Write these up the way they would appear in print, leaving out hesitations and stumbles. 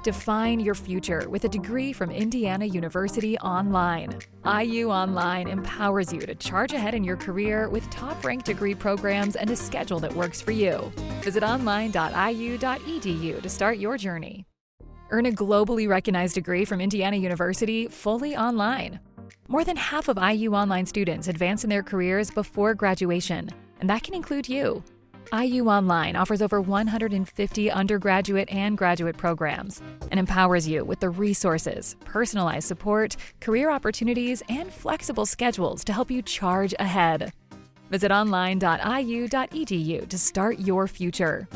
Define your future with a degree from Indiana University Online. IU Online empowers you to charge ahead in your career with top-ranked degree programs and a schedule that works for you. Visit online.iu.edu to start your journey. Earn a globally recognized degree from Indiana University fully online. More than half of IU Online students advance in their careers before graduation, and that can include you. IU Online offers over 150 undergraduate and graduate programs and empowers you with the resources, personalized support, career opportunities, and flexible schedules to help you charge ahead. Visit online.iu.edu to start your future.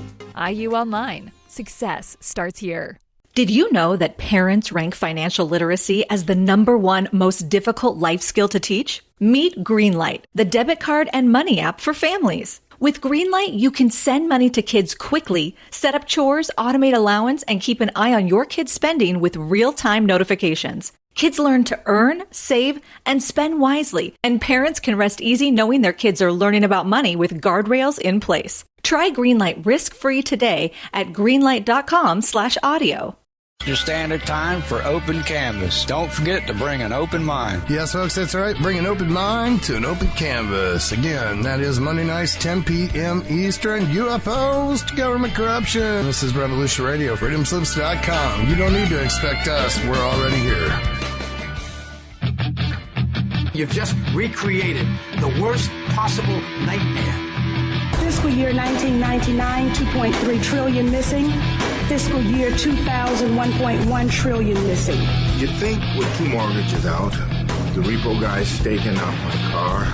IU Online. Success starts here. Did you know that parents rank financial literacy as the #1 most difficult life skill to teach? Meet Greenlight, the debit card and money app for families. With Greenlight, you can send money to kids quickly, set up chores, automate allowance, and keep an eye on your kids' spending with real-time notifications. Kids learn to earn, save, and spend wisely, and parents can rest easy knowing their kids are learning about money with guardrails in place. Try Greenlight risk-free today at greenlight.com/audio. Your standard time for Open Canvas. Don't forget to bring an open mind. Yes, folks, that's right. Bring an open mind to an open canvas. Again, that is Monday nights, 10 p.m. Eastern. UFOs to government corruption. This is Revolution Radio, freedomslips.com. You don't need to expect us. We're already here. You've just recreated the worst possible nightmare. Fiscal year 1999, 2.3 trillion missing. Fiscal year 2000, 1.1 trillion missing. You'd think with 2 mortgages out, the repo guy's staking out my car,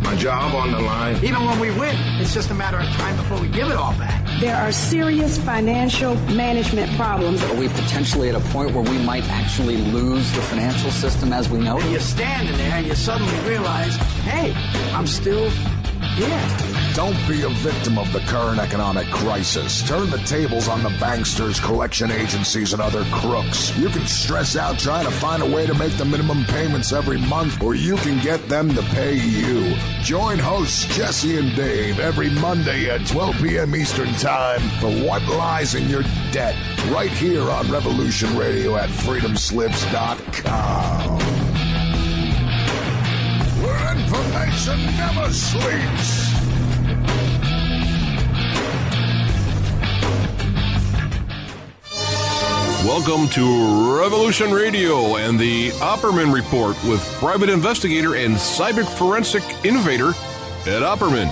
my job on the line. Even when we win, it's just a matter of time before we give it all back. There are serious financial management problems. Are we potentially at a point where we might actually lose the financial system as we know it? And you're standing there and you suddenly realize, hey, I'm still here. Don't be a victim of the current economic crisis. Turn the tables on the banksters, collection agencies, and other crooks. You can stress out trying to find a way to make the minimum payments every month, or you can get them to pay you. Join hosts Jesse and Dave every Monday at 12 p.m. Eastern Time for What Lies in Your Debt, right here on Revolution Radio at freedomslips.com. Where information never sleeps. Welcome to Revolution Radio and the Opperman Report with private investigator and cyber forensic innovator Ed Opperman.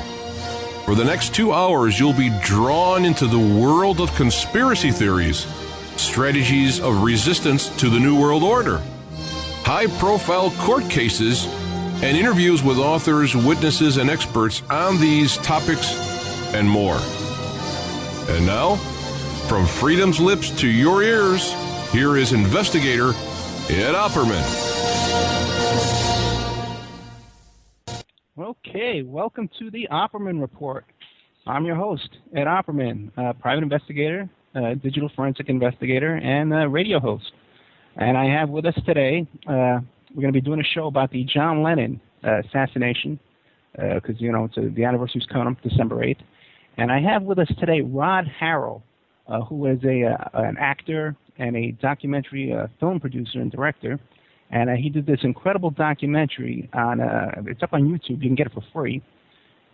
For the next 2 hours, you'll be drawn into the world of conspiracy theories, strategies of resistance to the New World Order, high-profile court cases, and interviews with authors, witnesses, and experts on these topics and more. And now, from freedom's lips to your ears, here is investigator Ed Opperman. Okay, welcome to the Opperman Report. I'm your host, Ed Opperman, private investigator, digital forensic investigator, and radio host. And I have with us today, we're going to be doing a show about the John Lennon assassination, because, you know, the anniversary is coming up December 8th. And I have with us today Rod Harrel, who is an actor and a documentary film producer and director. And he did this incredible documentary on, it's up on YouTube. You can get it for free.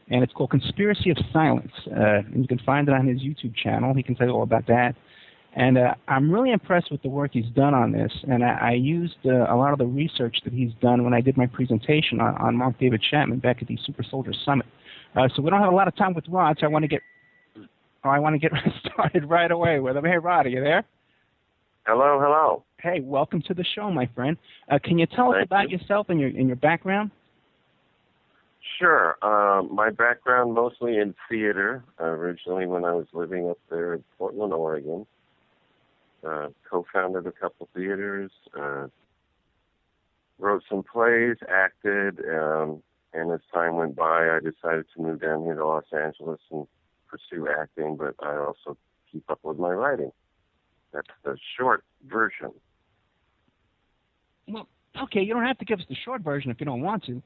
And it's called Conspiracy of Silence. And you can find it on his YouTube channel. He can tell you all about that. And I'm really impressed with the work he's done on this. And I used a lot of the research that he's done when I did my presentation on Mark David Chapman back at the Super Soldier Summit. So we don't have a lot of time with Rod, so I want to get started right away with him. Hey, Rod, are you there? Hello, hello. Hey, welcome to the show, my friend. Can you tell us about yourself and your background? Sure. My background mostly in theater. Originally, when I was living up there in Portland, Oregon, co-founded a couple theaters, wrote some plays, acted, and as time went by, I decided to move down here to Los Angeles and pursue acting, but I also keep up with my writing. That's the short version. Well, okay, you don't have to give us the short version if you don't want to.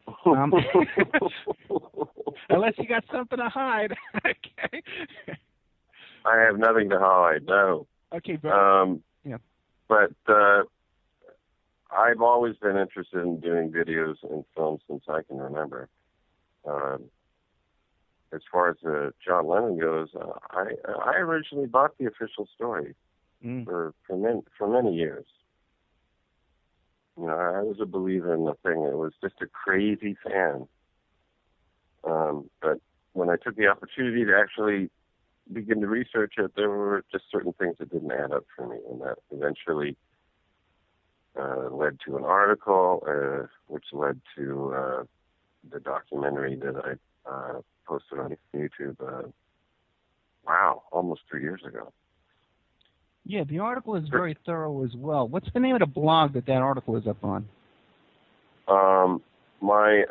Unless you got something to hide. Okay. I have nothing to hide, no. Okay, bro. Yeah. But I've always been interested in doing videos and films since I can remember. As far as John Lennon goes, I originally bought the official story for many years. You know, I was a believer in the thing. It was just a crazy fan. But when I took the opportunity to actually begin to research it, there were just certain things that didn't add up for me, and that eventually led to an article, which led to the documentary that I posted on YouTube, almost 3 years ago. Yeah, the article is very thorough as well. What's the name of the blog that article is up on? My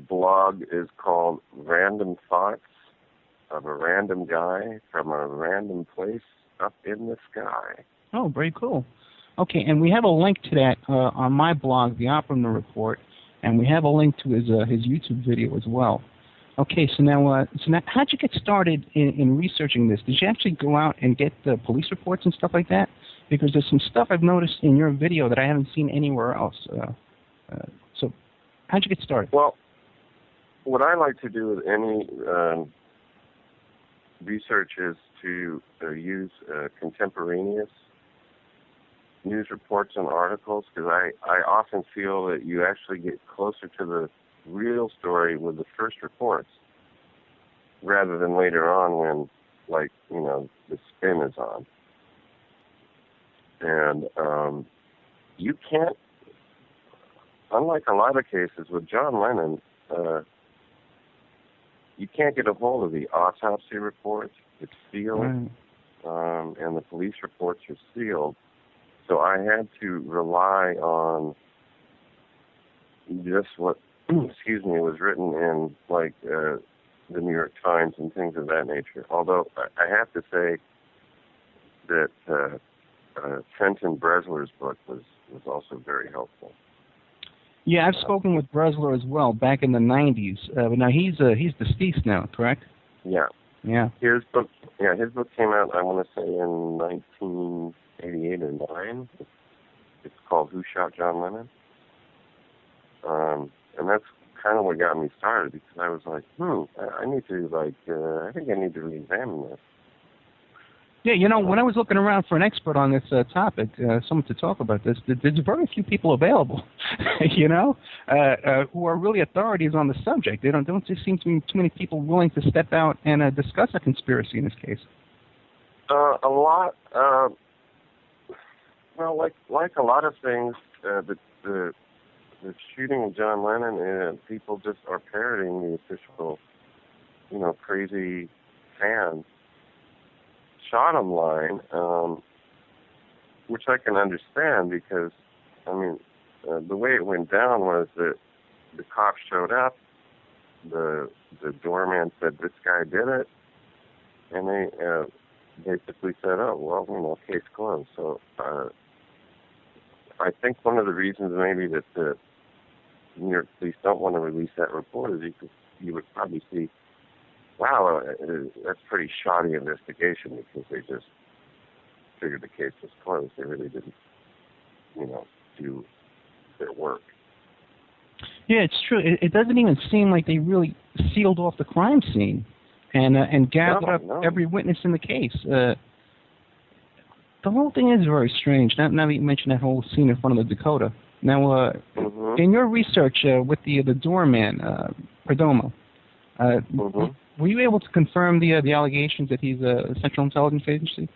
blog is called Random Thoughts of a Random Guy from a Random Place Up in the Sky. Oh, very cool. Okay, and we have a link to that on my blog, The Opperman Report, and we have a link to his YouTube video as well. Okay, so now how'd you get started in researching this? Did you actually go out and get the police reports and stuff like that? Because there's some stuff I've noticed in your video that I haven't seen anywhere else. So how'd you get started? Well, what I like to do with any research is to use contemporaneous news reports and articles, because I often feel that you actually get closer to the real story with the first reports rather than later on when, the spin is on. And you can't, unlike a lot of cases with John Lennon, you can't get a hold of the autopsy reports. It's sealed, and the police reports are sealed. So I had to rely on just what, was written in, the New York Times and things of that nature. Although I have to say that Trenton Bresler's book was also very helpful. Yeah, I've spoken with Bresler as well back in the 90s. But now he's deceased now, correct? Yeah. Yeah. His book came out, I want to say, in 1988 or 9. It's called Who Shot John Lennon? And that's kind of what got me started, because I was like, I need to, I think I need to re-examine this. Yeah, when I was looking around for an expert on this topic, someone to talk about this, there's very few people available, who are really authorities on the subject. There don't just seem to be too many people willing to step out and discuss a conspiracy in this case. A lot, like a lot of things, the shooting of John Lennon, people just are parroting the official, crazy fans shot him line, which I can understand, because, the way it went down was that the cops showed up, the doorman said, this guy did it, and they basically said, case closed. So I think one of the reasons maybe that the New York police don't want to release that report is you would probably see, wow, that's pretty shoddy investigation, because they just figured the case was closed. They really didn't, do their work. Yeah, it's true. It doesn't even seem like they really sealed off the crime scene and gathered up every witness in the case. The whole thing is very strange. Now that you mention that whole scene in front of the Dakota. Now, in your research with the doorman, Perdomo, were you able to confirm the allegations that he's a Central Intelligence Agency?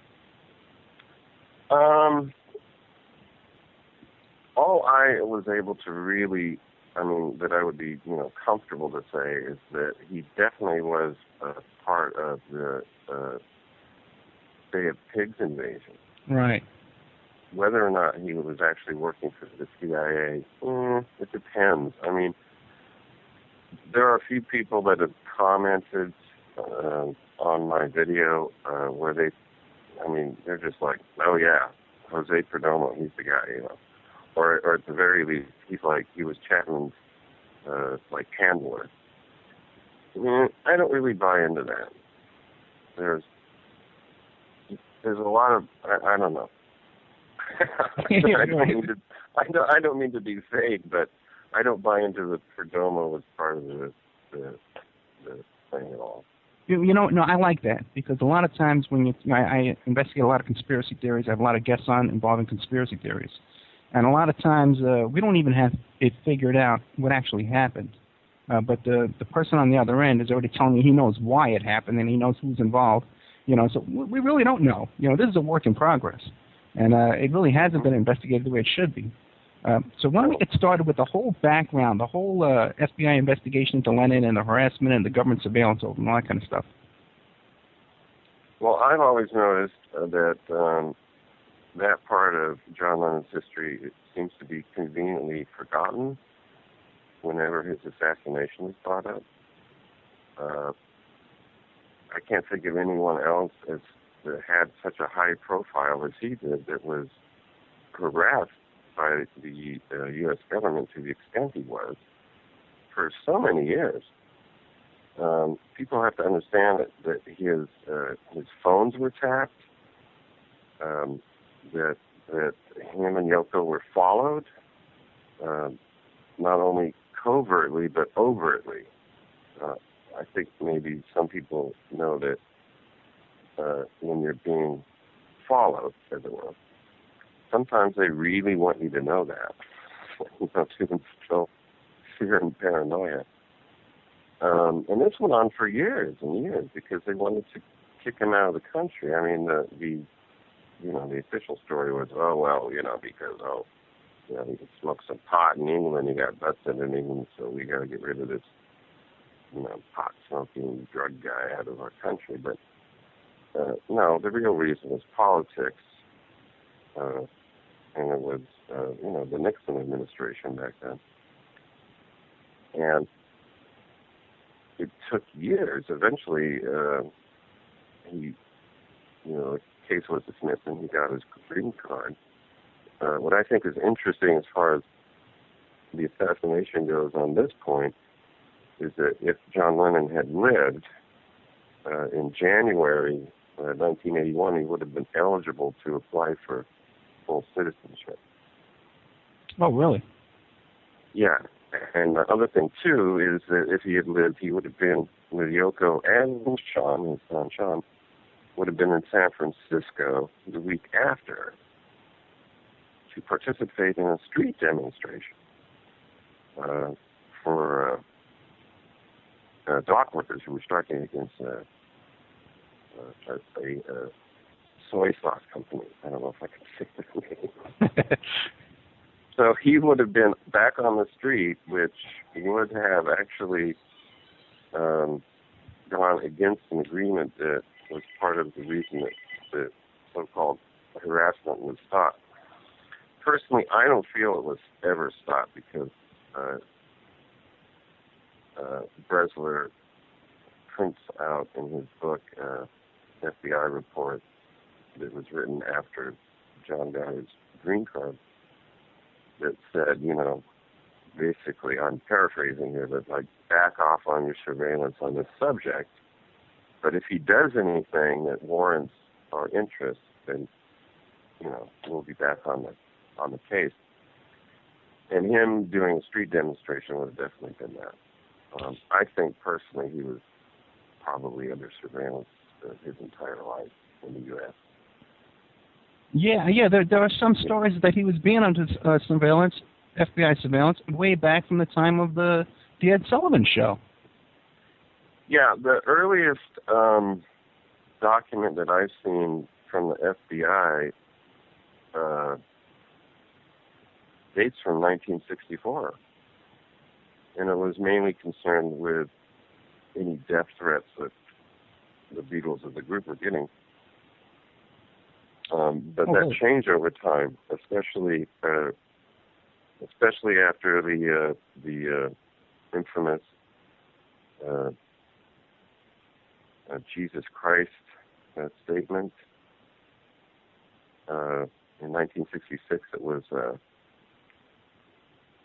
All I was able to really, that I would be, comfortable to say is that he definitely was part of the Bay of Pigs invasion. Right. Whether or not he was actually working for the CIA, it depends. There are a few people that have commented on my video where they're just like, oh yeah, Jose Perdomo, he's the guy, Or at the very least, he was Chapman's handler. I don't really buy into that. There's a lot of, I don't know. I don't mean to be vague, but I don't buy into the Perdomo as part of the thing at all. No, I like that, because a lot of times when I investigate a lot of conspiracy theories. I have a lot of guests on involving conspiracy theories, and a lot of times we don't even have it figured out what actually happened. But the person on the other end is already telling me he knows why it happened and he knows who's involved. So we really don't know. This is a work in progress, and it really hasn't been investigated the way it should be. So why don't we get started with the whole background, the whole FBI investigation into Lennon and the harassment and the government surveillance over and all that kind of stuff? Well, I've always noticed that that part of John Lennon's history seems to be conveniently forgotten whenever his assassination is brought up. I can't think of anyone else that had such a high profile as he did that was harassed by the U.S. government to the extent he was for so many years. People have to understand that his phones were tapped, that him and Yoko were followed, not only covertly but overtly. I think maybe some people know that when you're being followed, as it were, sometimes they really want you to know that, to instill fear and paranoia. And this went on for years and years because they wanted to kick him out of the country. I mean, the official story was, because he could smoke some pot in England, he got busted in England, so we got to get rid of this, pot-smoking drug guy out of our country. But no, the real reason was politics. And it was, the Nixon administration back then. And it took years. Eventually, the case was dismissed and he got his green card. What I think is interesting as far as the assassination goes on this point is that if John Lennon had lived in January 1981, he would have been eligible to apply for full citizenship. Oh, really? Yeah. And the other thing, too, is that if he had lived, he would have been with Yoko and Sean, his son Sean, would have been in San Francisco the week after to participate in a street demonstration for dock workers who were striking against a soy sauce company. I don't know if I can say the name. So he would have been back on the street, which would have actually gone against an agreement that was part of the reason that the so-called harassment was stopped. Personally, I don't feel it was ever stopped because Bresler prints out in his book FBI report that was written after John got his green card that said, basically, I'm paraphrasing here, but back off on your surveillance on this subject. But if he does anything that warrants our interest, then, we'll be back on the case. And him doing a street demonstration would have definitely been that. I think personally he was probably under surveillance his entire life in the U.S. Yeah. There are some stories that he was being under surveillance, FBI surveillance, way back from the time of the Ed Sullivan Show. Yeah, the earliest document that I've seen from the FBI dates from 1964, and it was mainly concerned with any death threats that the Beatles of the group were getting. But that changed over time, especially after the infamous Jesus Christ statement. In 1966, it was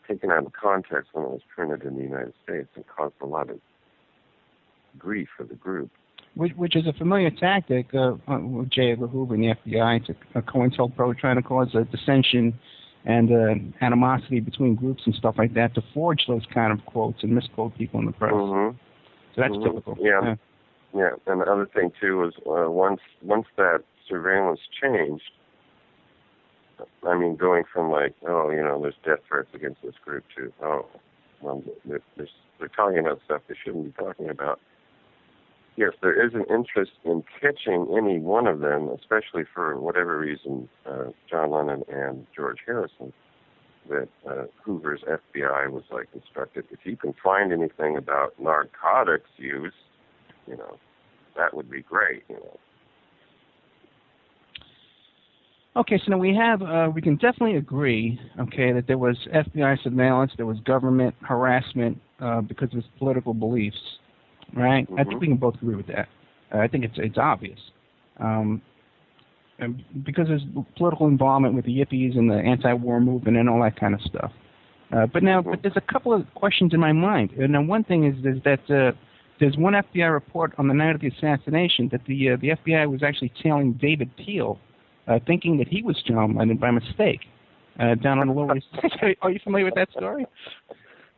taken out of context when it was printed in the United States and caused a lot of grief for the group. which is a familiar tactic with J. Edgar Hoover and the FBI to COINTELPRO trying to cause a dissension and animosity between groups and stuff like that to forge those kind of quotes and misquote people in the press. Mm-hmm. So that's typical. Yeah. And the other thing too was once that surveillance changed, I mean, going from like, there's death threats against this group to, they're talking about stuff they shouldn't be talking about. Yes, there is an interest in catching any one of them, especially for whatever reason, John Lennon and George Harrison, that Hoover's FBI was like instructed, if you can find anything about narcotics use, that would be great, Okay, so now we can definitely agree, that there was FBI surveillance, there was government harassment because of his political beliefs, right? Mm-hmm. I think we can both agree with that. I think it's obvious. And because there's political involvement with the yippies and the anti-war movement and all that kind of stuff. But there's a couple of questions in my mind. And now one thing is that there's one FBI report on the night of the assassination that the FBI was actually tailing David Peel, thinking that he was John Lennon by mistake, down on the Lower East Side. Are you familiar with that story?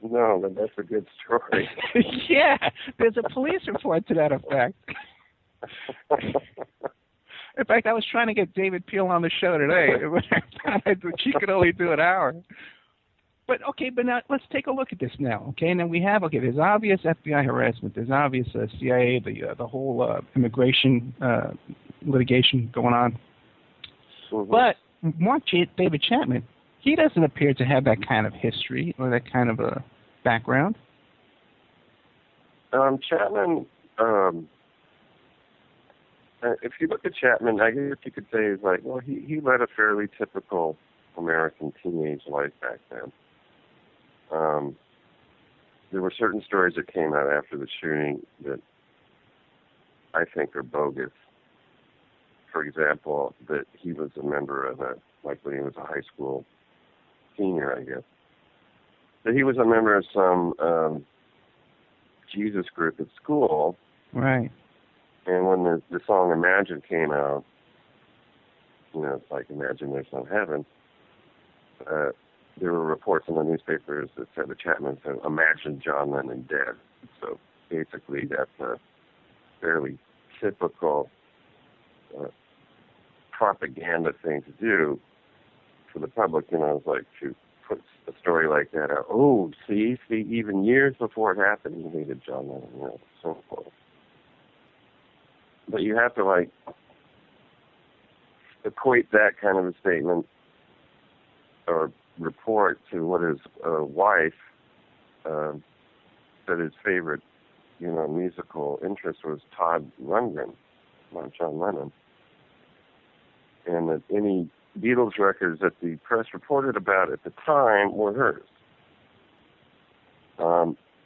No, but that's a good story. Yeah, there's a police report to that effect. In fact, I was trying to get David Peel on the show today. She could only do an hour. But now let's take a look at this now. Okay, now we have there's obvious FBI harassment. There's obvious CIA, the whole immigration litigation going on. Mm-hmm. But Mark David Chapman, he doesn't appear to have that kind of history or that kind of a background. Chapman, if you look at Chapman, I guess you could say he's like, well, he led a fairly typical American teenage life back then. There were certain stories that came out after the shooting that I think are bogus. For example, that he was a member of when he was a high school senior, I guess, that he was a member of some Jesus group at school. Right. And when the song Imagine came out, it's like Imagine There's No Heaven, there were reports in the newspapers that said the Chapman said, Imagine John Lennon dead. So basically that's a fairly typical propaganda thing to do for the public, it's like to put a story like that out. Oh, see, even years before it happened, he hated John Lennon, so forth. But you have to equate that kind of a statement or report to what his wife said his favorite, musical interest was Todd Rundgren, not John Lennon. And that any Beatles records that the press reported about at the time were hers.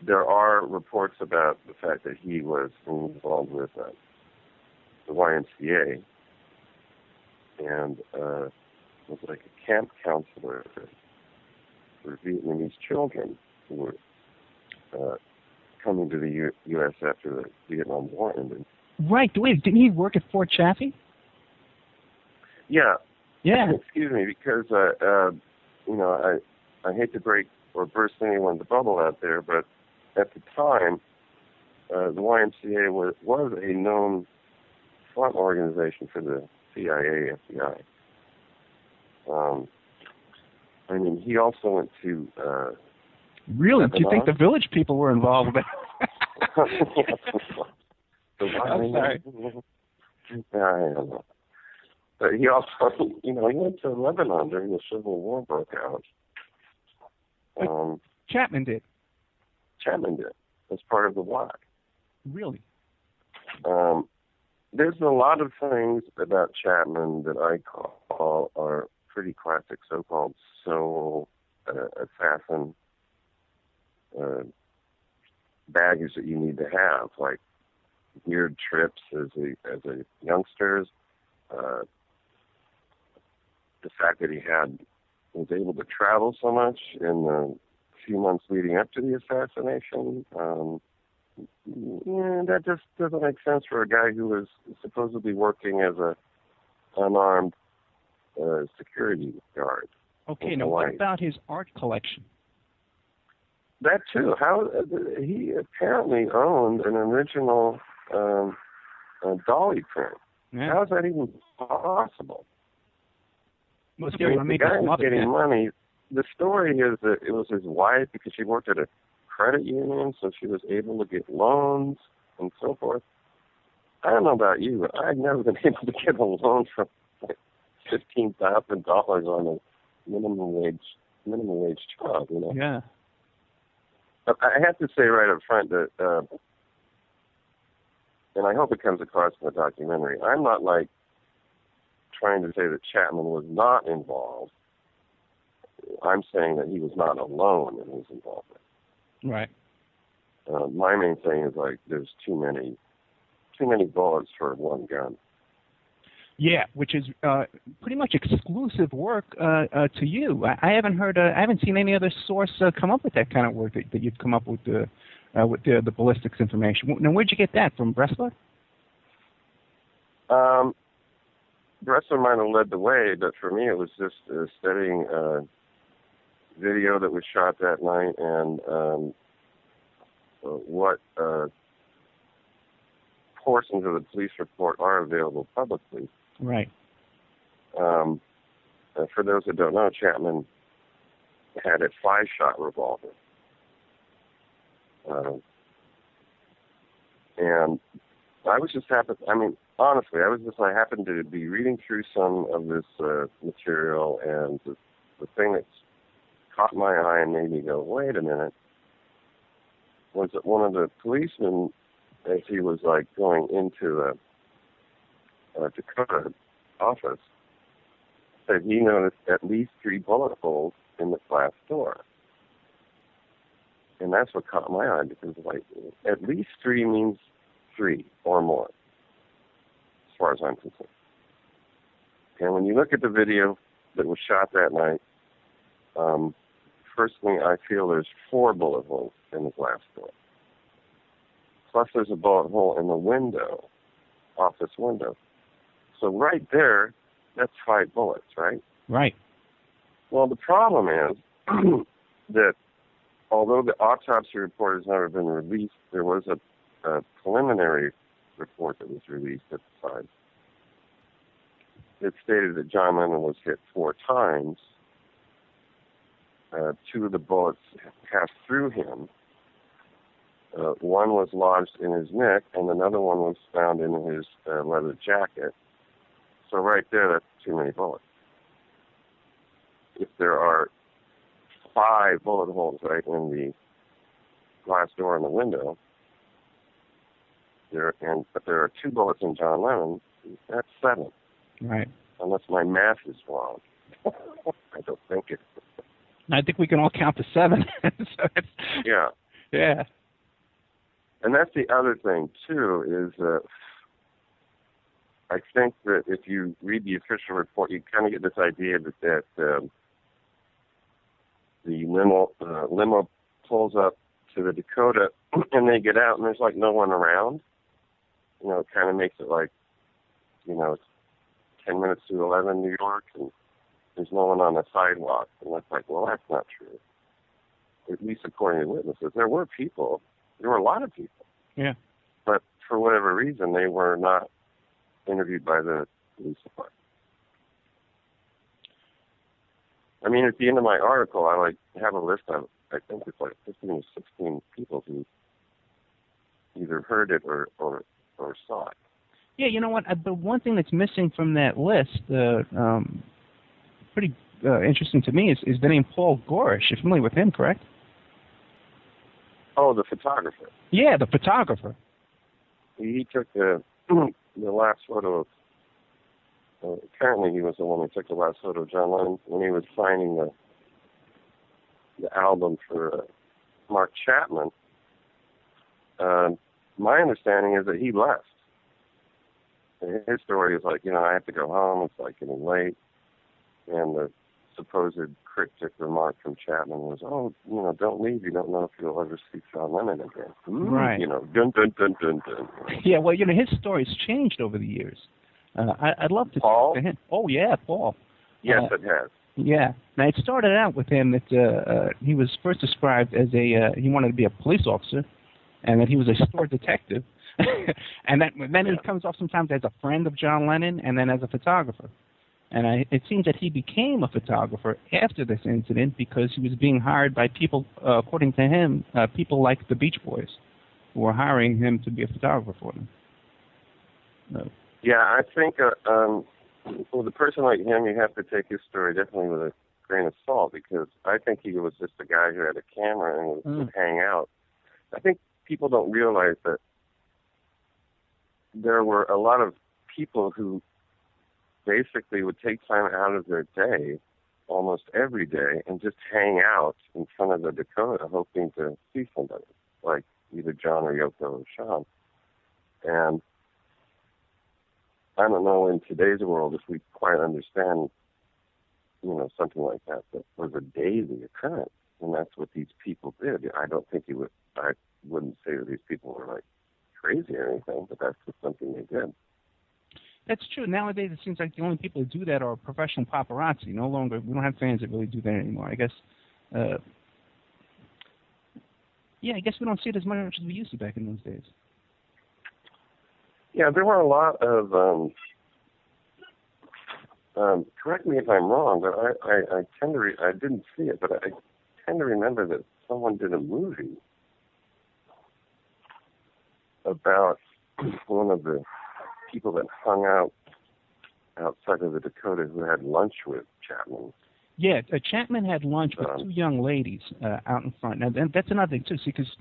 There are reports about the fact that he was involved with the YMCA and was like a camp counselor for Vietnamese children who were coming to the U.S. after the Vietnam War ended. Right. Wait, didn't he work at Fort Chaffee? Yeah. Yeah. Excuse me, because I hate to break or burst anyone's bubble out there, but at the time, the YMCA was a known front organization for the CIA, FBI. He also went to. Really? Lebanon. Do you think the Village people were involved with that? I'm sorry. I don't know. But he also, he went to Lebanon during the Civil War broke out. Chapman did. Chapman did. As part of the WAC. Really? There's a lot of things about Chapman that I call are pretty classic so-called soul assassin baggage that you need to have, like weird trips as a youngsters. The fact that he was able to travel so much in the few months leading up to the assassination. that just doesn't make sense for a guy who was supposedly working as a unarmed security guard. Okay, now what about his art collection? That too. How he apparently owned an original Dolly print. Yeah. How is that even possible? Well, The guy was getting money. The story is that it was his wife because she worked at a credit union, so she was able to get loans and so forth. I don't know about you, but I've never been able to get a loan for like $15,000 on a minimum wage job. You know. Yeah. But I have to say right up front that, and I hope it comes across in the documentary, I'm not like trying to say that Chapman was not involved. I'm saying that he was not alone in his involvement. Right. My main thing is like there's too many bullets for one gun. Yeah, which is pretty much exclusive work to you. I haven't heard. I haven't seen any other source come up with that kind of work that you've come up with the ballistics information. Now, where'd you get that from? Bressler? Bressler might have led the way, but for me it was just studying video that was shot that night and what portions of the police report are available publicly. Right. For those that don't know, Chapman had a 5-shot revolver. And I was just honestly, I happened to be reading through some of this material, and the thing that caught my eye and made me go, wait a minute, was that one of the policemen, as he was like going into the Dakota office, said he noticed at least 3 bullet holes in the glass door. And that's what caught my eye, because like at least 3 means 3 or more, as far as I'm concerned. And when you look at the video that was shot that night, first thing I feel there's 4 bullet holes in the glass door. Plus there's a bullet hole in the window, office window. So right there, that's 5 bullets, right? Right. Well, the problem is that although the autopsy report has never been released, there was a preliminary report that was released at the time. It stated that John Lennon was hit 4 times. 2 of the bullets passed through him. One was lodged in his neck, and another one was found in his leather jacket. So right there, that's too many bullets. If there are 5 bullet holes right in the glass door in the window, but there are 2 bullets in John Lennon, that's 7. Right. Unless my math is wrong. I don't think it. I think we can all count to 7. So yeah. Yeah. And that's the other thing, too, is I think that if you read the official report, you kind of get this idea that the limo pulls up to the Dakota, and they get out, and there's, like, no one around. You know, it kind of makes it like, you know, it's 10 minutes to 11 New York, and there's no one on the sidewalk. And that's like, well, that's not true. At least according to witnesses. There were people. There were a lot of people. Yeah. But for whatever reason, they were not interviewed by the police department. I mean, at the end of my article, I have a list of, I think it's like 15 or 16 people who either heard it or saw it. Yeah, you know what? The one thing that's missing from that list, pretty interesting to me, is the name Paul Gorish. You're familiar with him, correct? Oh, the photographer. Yeah, the photographer. He took the last photo of, apparently he was the one who took the last photo of John Lennon when he was signing the album for Mark Chapman. My understanding is that he left. And his story is like, you know, I have to go home. It's like getting late. And the supposed cryptic remark from Chapman was, "Oh, don't leave. You don't know if you'll ever see John Lennon again." Right. Dun dun dun dun dun. Yeah, well, his story's changed over the years. I'd love to Paul? talk to him. Oh, yeah, Paul. Yes, it has. Yeah. Now, it started out with him that he was first described as he wanted to be a police officer, and that he was a store detective. And then he comes off sometimes as a friend of John Lennon and then as a photographer. And it seems that he became a photographer after this incident because he was being hired by people, according to him, people like the Beach Boys, who were hiring him to be a photographer for them. Yeah, I think with a person like him, you have to take his story definitely with a grain of salt, because I think he was just a guy who had a camera and would hang out. I think people don't realize that there were a lot of people who basically would take time out of their day, almost every day, and just hang out in front of the Dakota hoping to see somebody, like either John or Yoko or Sean. And I don't know in today's world if we quite understand, something like that was a daily occurrence, and that's what these people did. I wouldn't say that these people were like crazy or anything, but that's just something they did. That's true. Nowadays, it seems like the only people who do that are professional paparazzi. No longer, we don't have fans that really do that anymore. I guess, I guess we don't see it as much as we used to back in those days. Yeah, there were a lot of, correct me if I'm wrong, but I tend to, I didn't see it, but I tend to remember that someone did a movie about one of the people that hung out outside of the Dakota who had lunch with Chapman. Yeah, Chapman had lunch with two young ladies out in front. Now, that's another thing, too, see, because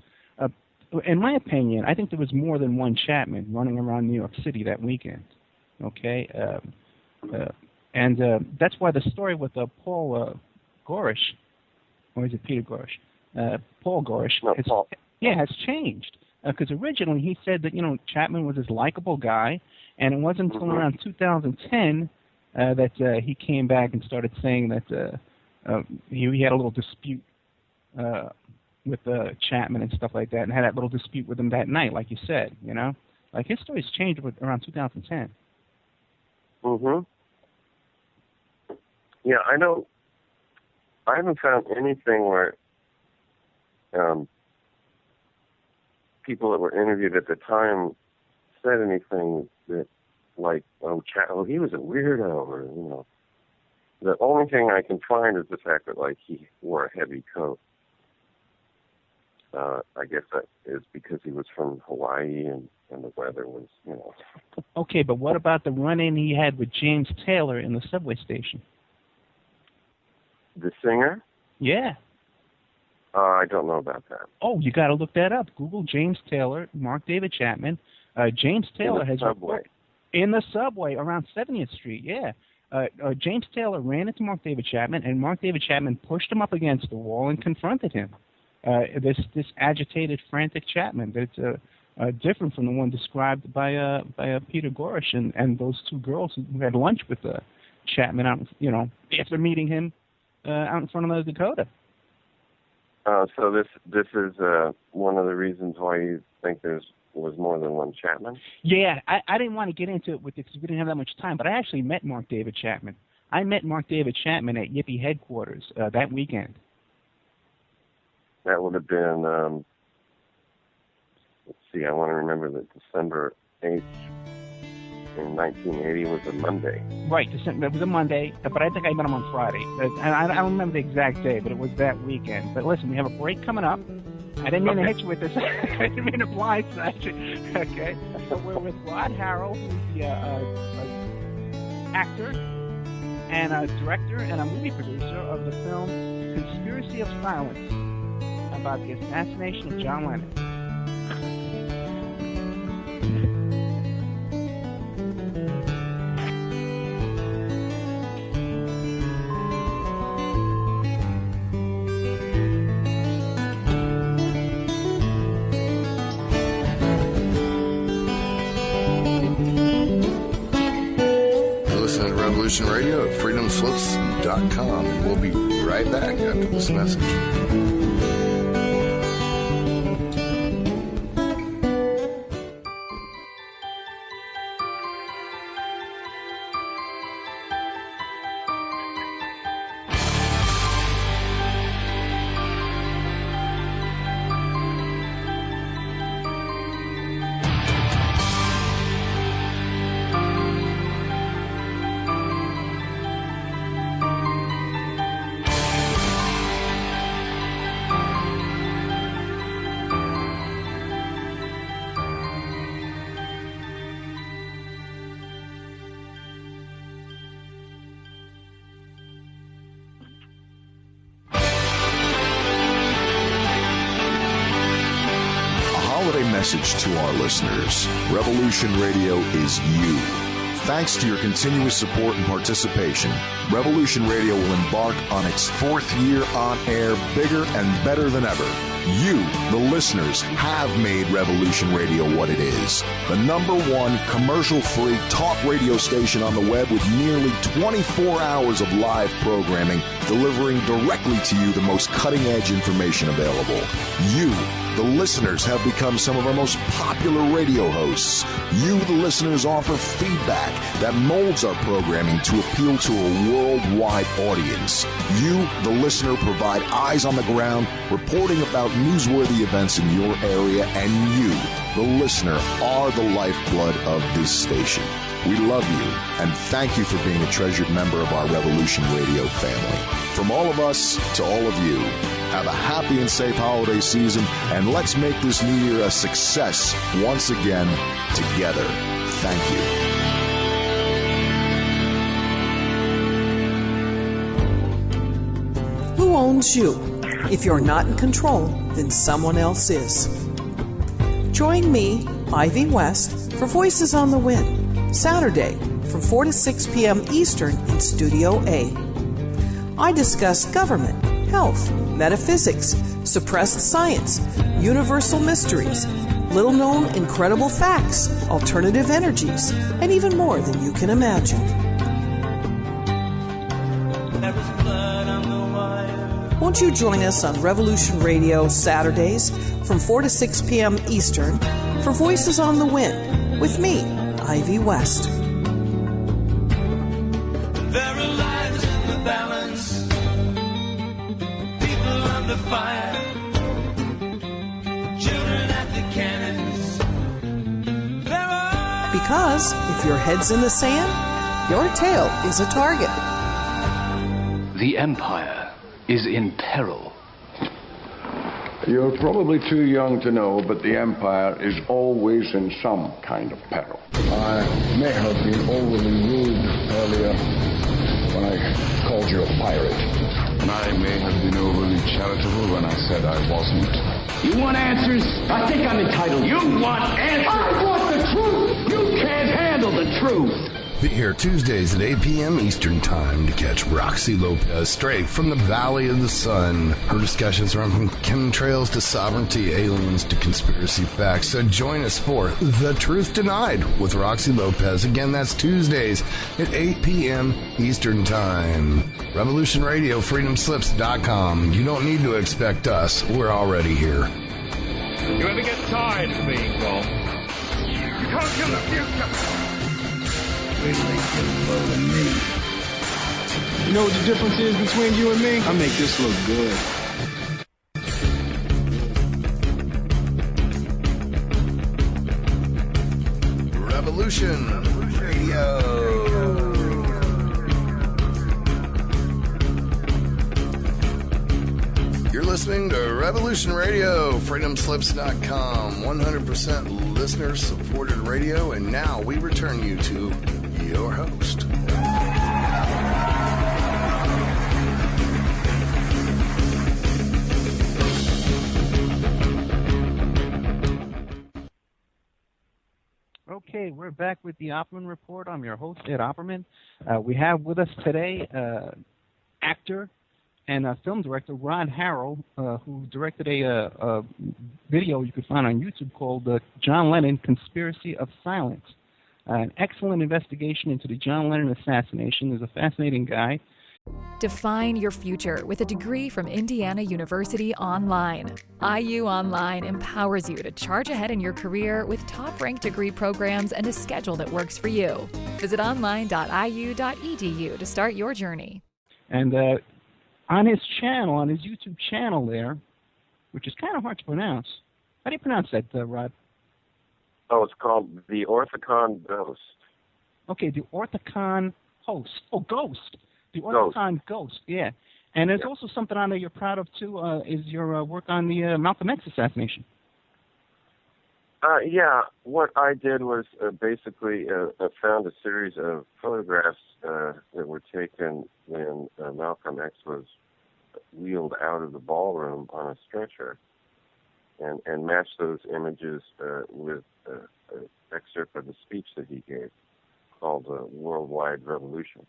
in my opinion, I think there was more than one Chapman running around New York City that weekend, okay? And that's why the story with Paul Gorish, or is it Peter Gorish? Paul Gorish. No, Paul. Yeah, has changed. Because originally he said that, Chapman was this likable guy, and it wasn't until around 2010 that he came back and started saying that he had a little dispute with Chapman and stuff like that, and had that little dispute with him that night, like you said, Like, his story's changed around 2010. Yeah, I haven't found anything where people that were interviewed at the time said anything that, like, he was a weirdo, or, The only thing I can find is the fact that, like, he wore a heavy coat. I guess that is because he was from Hawaii and the weather was, Okay, but what about the run-in he had with James Taylor in the subway station? The singer? Yeah. I don't know about that. Oh, you got to look that up. Google James Taylor, Mark David Chapman. James Taylor has subway. In the subway around 70th Street. Yeah. James Taylor ran into Mark David Chapman, and Mark David Chapman pushed him up against the wall and confronted him. This agitated, frantic Chapman that's different from the one described by Peter Gorish and those two girls who had lunch with Chapman out, after meeting him out in front of the Dakota. So this is one of the reasons why you think was more than one Chapman? Yeah, I didn't want to get into it with it because we didn't have that much time, but I actually met Mark David Chapman. I met Mark David Chapman at Yippie headquarters that weekend. That would have been, let's see, I want to remember that December 8th in 1980 was a Monday. Right, it was a Monday, but I think I met him on Friday. And I don't remember the exact day, but it was that weekend. But listen, we have a break coming up. I didn't mean to hit you with this. I didn't mean to blindside you. Okay, so we're with Rod Harrel, who's the actor and a director and a movie producer of the film Conspiracy of Silence, about the assassination of John Lennon. Revolution Radio at freedomslips.com. And we'll be right back after this message. Message to our listeners. Revolution Radio is you. Thanks to your continuous support and participation, Revolution Radio will embark on its 4th year on air, bigger and better than ever. You, the listeners, have made Revolution Radio what it is. The #1 commercial-free talk radio station on the web with nearly 24 hours of live programming, delivering directly to you the most cutting-edge information available. You, the listeners, have become some of our most popular radio hosts. You, the listeners, offer feedback that molds our programming to appeal to a worldwide audience. You, the listener, provide eyes on the ground, reporting about newsworthy events in your area, and you, the listener, are the lifeblood of this station. We love you, and thank you for being a treasured member of our Revolution Radio family. From all of us to all of you, have a happy and safe holiday season, and let's make this new year a success once again together. Thank you. Who owns you? If you're not in control, then someone else is. Join me, Ivy West, for Voices on the Wind, Saturday from 4 to 6 p.m. Eastern in Studio A. I discuss government, health, metaphysics, suppressed science, universal mysteries, little-known incredible facts, alternative energies, and even more than you can imagine. Won't you join us on Revolution Radio Saturdays from 4 to 6 p.m. Eastern for Voices on the Wind with me, Ivy West. There are lives in the balance, people under fire, children at the cannons. Because if your head's in the sand, your tail is a target. The Empire is in peril. You're probably too young to know, but the Empire is always in some kind of peril. I may have been overly rude earlier when I called you a pirate. And I may have been overly charitable when I said I wasn't. You want answers? I think I'm entitled. You want answers? I want the truth! You can't handle the truth! Be here Tuesdays at 8 p.m. Eastern Time to catch Roxy Lopez straight from the Valley of the Sun. Her discussions run from chemtrails to sovereignty, aliens to conspiracy facts. So join us for The Truth Denied with Roxy Lopez. Again, that's Tuesdays at 8 p.m. Eastern Time. Revolution Radio, freedomslips.com. You don't need to expect us. We're already here. You ever get tired of being wrong? You can't kill the future. You know what the difference is between you and me? I make this look good. Revolution Radio. You're listening to Revolution Radio, freedomslips.com, 100% listener-supported radio, and now we return you to your host. Okay, we're back with the Opperman Report. I'm your host, Ed Opperman. We have with us today actor and film director Ron Harrel, who directed a video you can find on YouTube called John Lennon, Conspiracy of Silence. an excellent investigation into the John Lennon assassination. He's a fascinating guy. Define your future with a degree from Indiana University Online. IU Online empowers you to charge ahead in your career with top-ranked degree programs and a schedule that works for you. Visit online.iu.edu to start your journey. And on his channel, on his YouTube channel there, which is kind of hard to pronounce. How do you pronounce that, Rod? Oh, it's called the Orthicon Ghost. Okay, the Orthicon Host. Oh, Ghost. The Orthicon Ghost, yeah. And there's also something on there you're proud of, too, is your work on the Malcolm X assassination. Yeah, what I did was basically found a series of photographs that were taken when Malcolm X was wheeled out of the ballroom on a stretcher, and matched those images with an excerpt of the speech that he gave called Worldwide Revolution.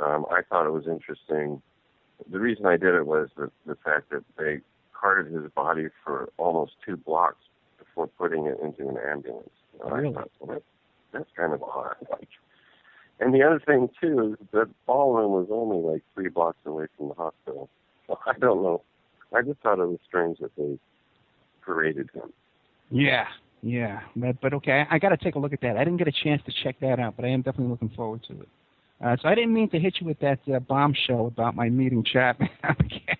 I thought it was interesting. The reason I did it was the fact that they carted his body for almost 2 blocks before putting it into an ambulance. Really? I thought, well, that's kind of odd. And the other thing, too, is that ballroom was only like 3 blocks away from the hospital. So I don't know. I just thought it was strange that they paraded him. Yeah. But okay, I got to take a look at that. I didn't get a chance to check that out, but I am definitely looking forward to it. So I didn't mean to hit you with that bombshell about my meeting Chapman. Okay.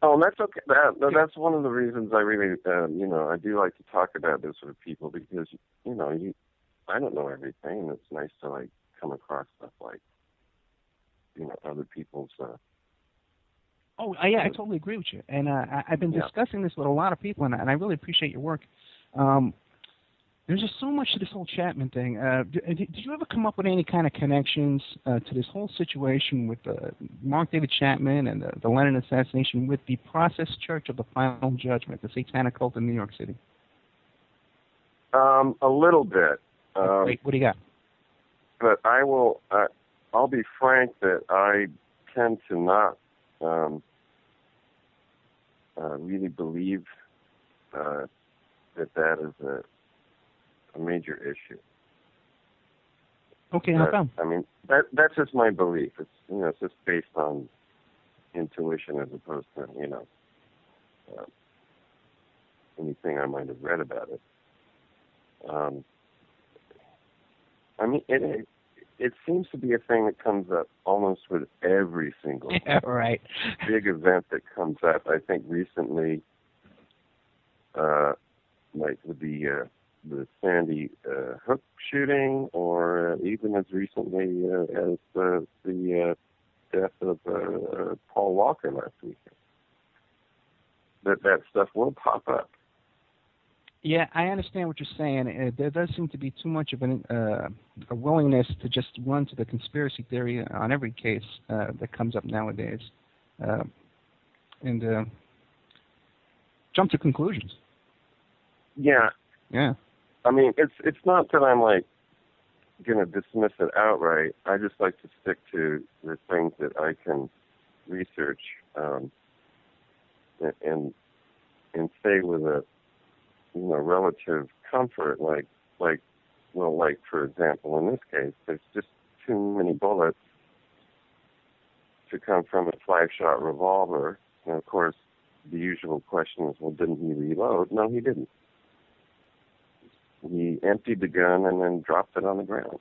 Oh, that's okay. That's one of the reasons I really, I do like to talk about this with people because, I don't know everything. It's nice to, like, come across stuff like, other people's... I totally agree with you. And I've been discussing this with a lot of people, and I really appreciate your work. There's just so much to this whole Chapman thing. Did you ever come up with any kind of connections to this whole situation with Mark David Chapman and the Lennon assassination with the Process Church of the Final Judgment, the satanic cult in New York City? A little bit. Wait, what do you got? But I'll be frank that I tend to not really believe that is a major issue. Okay, how come? I mean, that's just my belief. It's it's just based on intuition as opposed to anything I might have read about it. I mean, it seems to be a thing that comes up almost with every single right. big event that comes up. I think recently, like with the Sandy Hook shooting, or even as recently as the death of Paul Walker last week. That stuff will pop up. Yeah, I understand what you're saying. There does seem to be too much of a willingness to just run to the conspiracy theory on every case that comes up nowadays, and jump to conclusions. Yeah. I mean, it's not that I'm like going to dismiss it outright. I just like to stick to the things that I can research and say with a relative comfort, like for example, in this case, there's just too many bullets to come from a 5-shot revolver. And of course, the usual question is, well, didn't he reload? No, he didn't. He emptied the gun and then dropped it on the ground.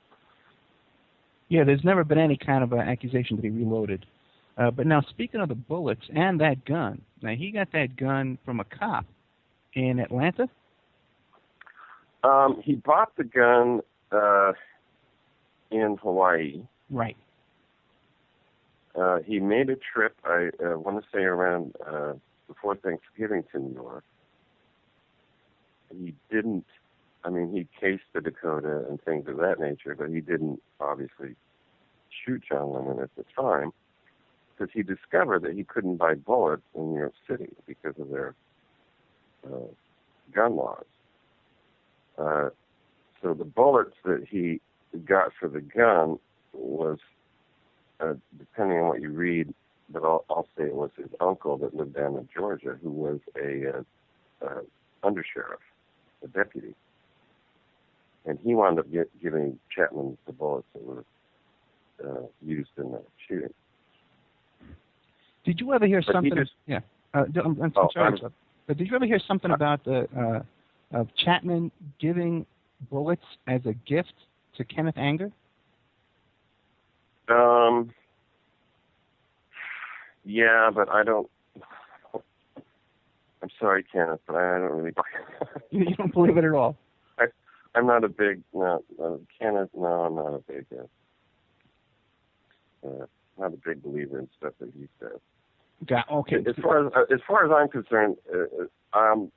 Yeah, there's never been any kind of accusation that he reloaded. But now, speaking of the bullets and that gun, now he got that gun from a cop in Atlanta? He bought the gun in Hawaii. Right. He made a trip, I want to say around before Thanksgiving, to New York. He didn't, he cased the Dakota and things of that nature, but he didn't obviously shoot John Lennon at the time because he discovered that he couldn't buy bullets in New York City because of their gun laws. So the bullets that he got for the gun was, depending on what you read, but I'll say it was his uncle that lived down in Georgia, who was a undersheriff, a deputy. And he wound up giving Chapman the bullets that were used in the shooting. Did you ever hear something? Yeah. I'm sorry, but did you ever hear something about of Chapman giving bullets as a gift to Kenneth Anger? Yeah, but I don't. I'm sorry, Kenneth, but I don't really. You don't believe it at all? I'm not a big Kenneth. No, I'm not a big. Not a big believer in stuff that he says. Okay. As far as I'm concerned, to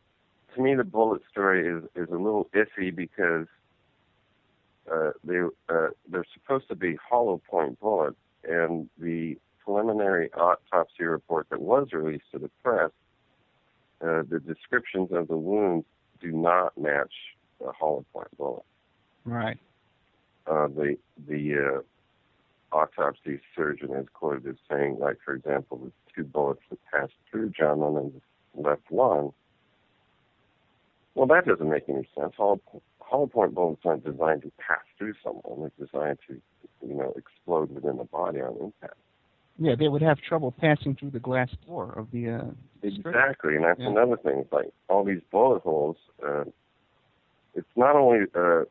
me the bullet story is a little iffy because they're supposed to be hollow point bullets, and the preliminary autopsy report that was released to the press, the descriptions of the wounds do not match a hollow point bullet. Right. The autopsy surgeon is quoted as saying, like, for example, the 2 bullets that passed through John Lennon's left lung. Well, that doesn't make any sense. Hollow point bullets aren't designed to pass through someone. They're designed to, explode within the body on impact. Yeah, they would have trouble passing through the glass door of the. Exactly, and that's another thing. It's like all these bullet holes. It's not only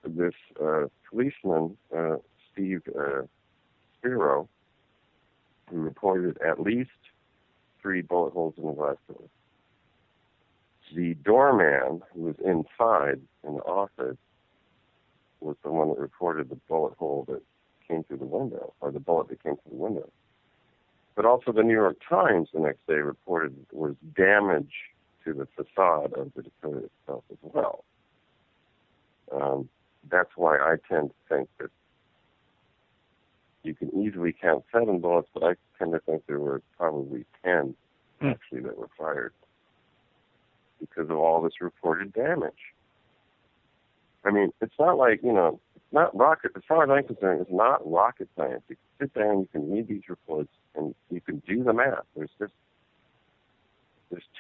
this policeman, Steve Spiro, who reported at least 3 bullet holes in the glass door. The doorman who was inside in the office was the one that reported the bullet hole that came through the window, or the bullet that came through the window. But also the New York Times the next day reported there was damage to the facade of the Dakota itself as well. That's why I tend to think that you can easily count 7 bullets, but I tend to think there were probably 10 actually that were fired because of all this reported damage. I mean, it's not like, it's not rocket, as far as I'm concerned, it's not rocket science. You can sit down, you can read these reports, and you can do the math. There's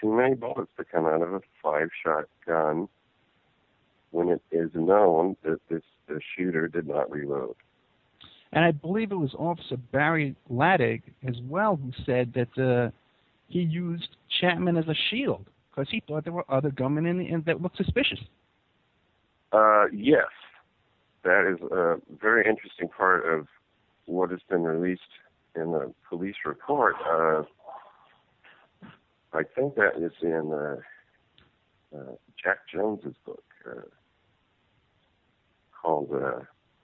too many bullets to come out of a 5-shot gun when it is known that the shooter did not reload. And I believe it was Officer Barry Laddig as well who said that he used Chapman as a shield because he thought there were other gunmen in that looked suspicious. Yes. That is a very interesting part of what has been released in the police report. I think that is in Jack Jones's book called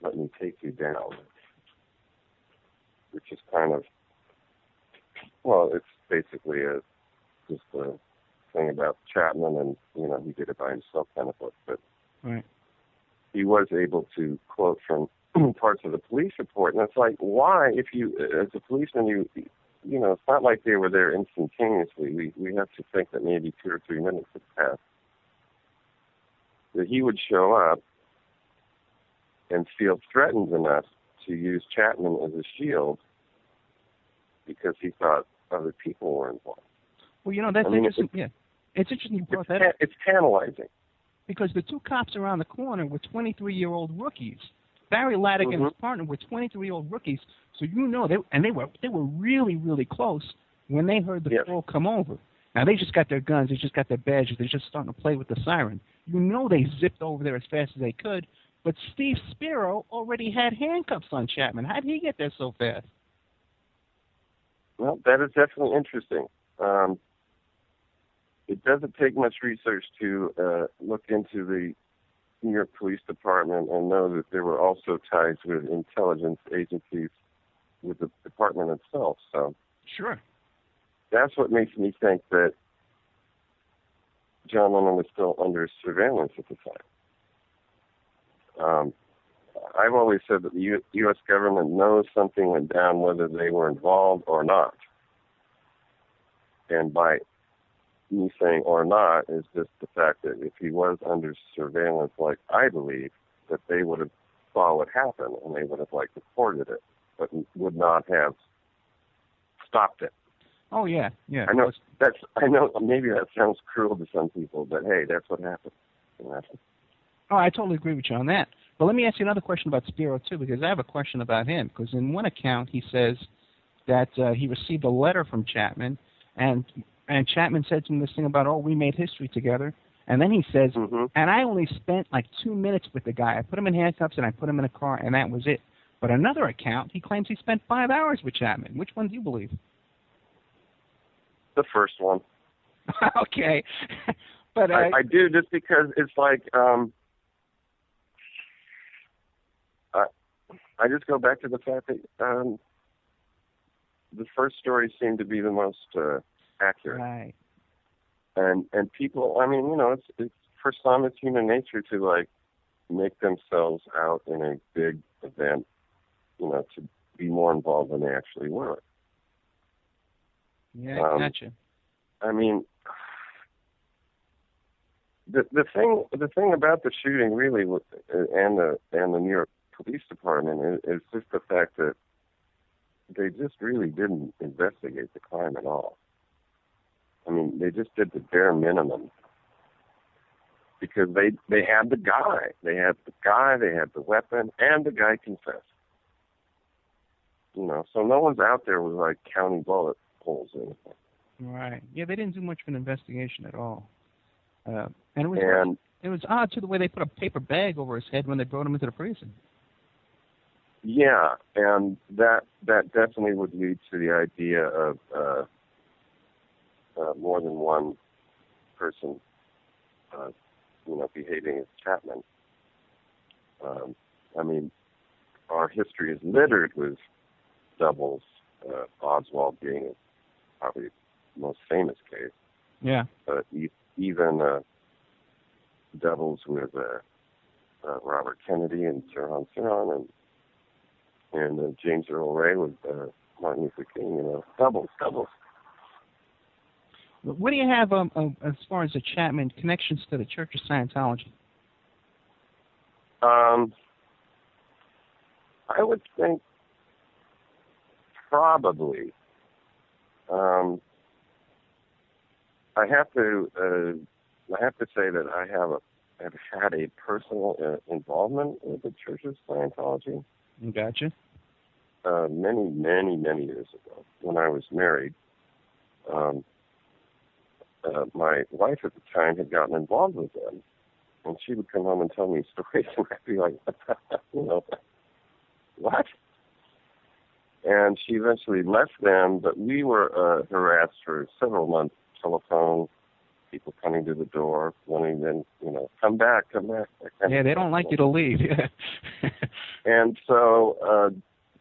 Let Me Take You Down, which is kind of, well, it's basically just a thing about Chapman and, he did it by himself kind of book. But right. He was able to quote from parts of the police report. And it's like, why, if you, as a policeman, it's not like they were there instantaneously. We have to think that maybe 2 or 3 minutes had passed. That he would show up and feel threatened enough to use Chapman as a shield because he thought other people were involved. Well, that's interesting. It's interesting you brought that up. It's tantalizing. Because the 2 cops around the corner were 23-year-old rookies. Barry Laddig and his partner were 23-year-old rookies. So they were really, really close when they heard the call come over. Now they just got their guns, they just got their badges, they're just starting to play with the siren. They zipped over there as fast as they could. But Steve Spiro already had handcuffs on Chapman. How did he get there so fast? Well, that is definitely interesting. It doesn't take much research to look into the New York Police Department and know that there were also ties with intelligence agencies with the department itself. So sure, that's what makes me think that John Lennon was still under surveillance at the time. I've always said that the U.S. government knows something went down whether they were involved or not. And by me saying or not is just the fact that if he was under surveillance, like I believe, that they would have saw what happened and they would have reported it, but would not have stopped it. Oh yeah. I know maybe that sounds cruel to some people, but hey, that's what happened. Oh, I totally agree with you on that. Well, let me ask you another question about Spiro, too, because I have a question about him. Because in one account, he says that he received a letter from Chapman, and Chapman said to him this thing about, oh, we made history together. And then he says, and I only spent like 2 minutes with the guy. I put him in handcuffs and I put him in a car, and that was it. But another account, he claims he spent 5 hours with Chapman. Which one do you believe? The first one. Okay. But I do, just because it's like, I just go back to the fact that the first story seemed to be the most accurate. Right. And people, I mean, you know, it's for some, it's human nature to like make themselves out in a big event, you know, to be more involved than they actually were. Yeah, I gotcha. I mean, the thing about the shooting really, and the New York Police Department is just the fact that they just really didn't investigate the crime at all. I mean, they just did the bare minimum because they had the guy. They had the weapon, and the guy confessed. You know, so no one's out there with like counting bullet holes in it. Right. Yeah, they didn't do much of an investigation at all. And it was odd too the way they put a paper bag over his head when they brought him into the prison. Yeah, and that definitely would lead to the idea of more than one person, you know, behaving as Chapman. I mean, our history is littered with doubles, Oswald being probably the most famous case. Yeah. But even doubles with Robert Kennedy and Sirhan Sirhan and James Earl Ray with Martin Luther King, you know, doubles. What do you have as far as the Chapman connections to the Church of Scientology? I would think probably. I have to say that I have had a personal involvement with the Church of Scientology. Gotcha. Many years ago, when I was married, my wife at the time had gotten involved with them, and she would come home and tell me stories, and I'd be like, you know, what? And she eventually left them, but we were harassed for several months. Telephone, people coming to the door, wanting them, you know, come back. Yeah, they don't like you to leave. And so,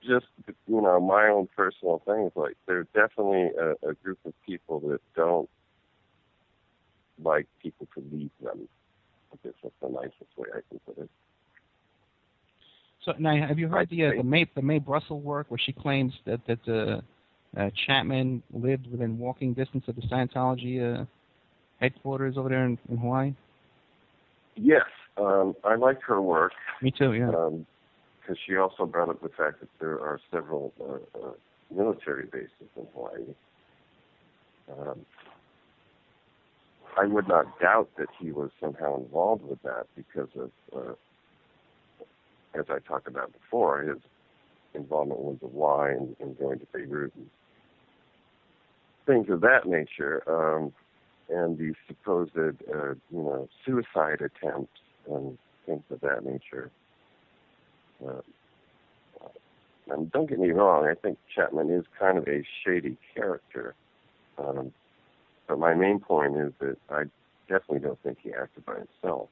just, you know, my own personal thing is like, there's definitely a group of people that don't like people to leave them. I guess that's the nicest way I can put it. So now, have you heard the Mae Brussel work where she claims that Chapman lived within walking distance of the Scientology headquarters over there in Hawaii? Yes, I liked her work. Me too, yeah. Because she also brought up the fact that there are several military bases in Hawaii. I would not doubt that he was somehow involved with that because of, as I talked about before, his involvement with the Y and going to Beirut and things of that nature, and the supposed, you know, suicide attempts and things of that nature. And don't get me wrong, I think Chapman is kind of a shady character. But my main point is that I definitely don't think he acted by himself.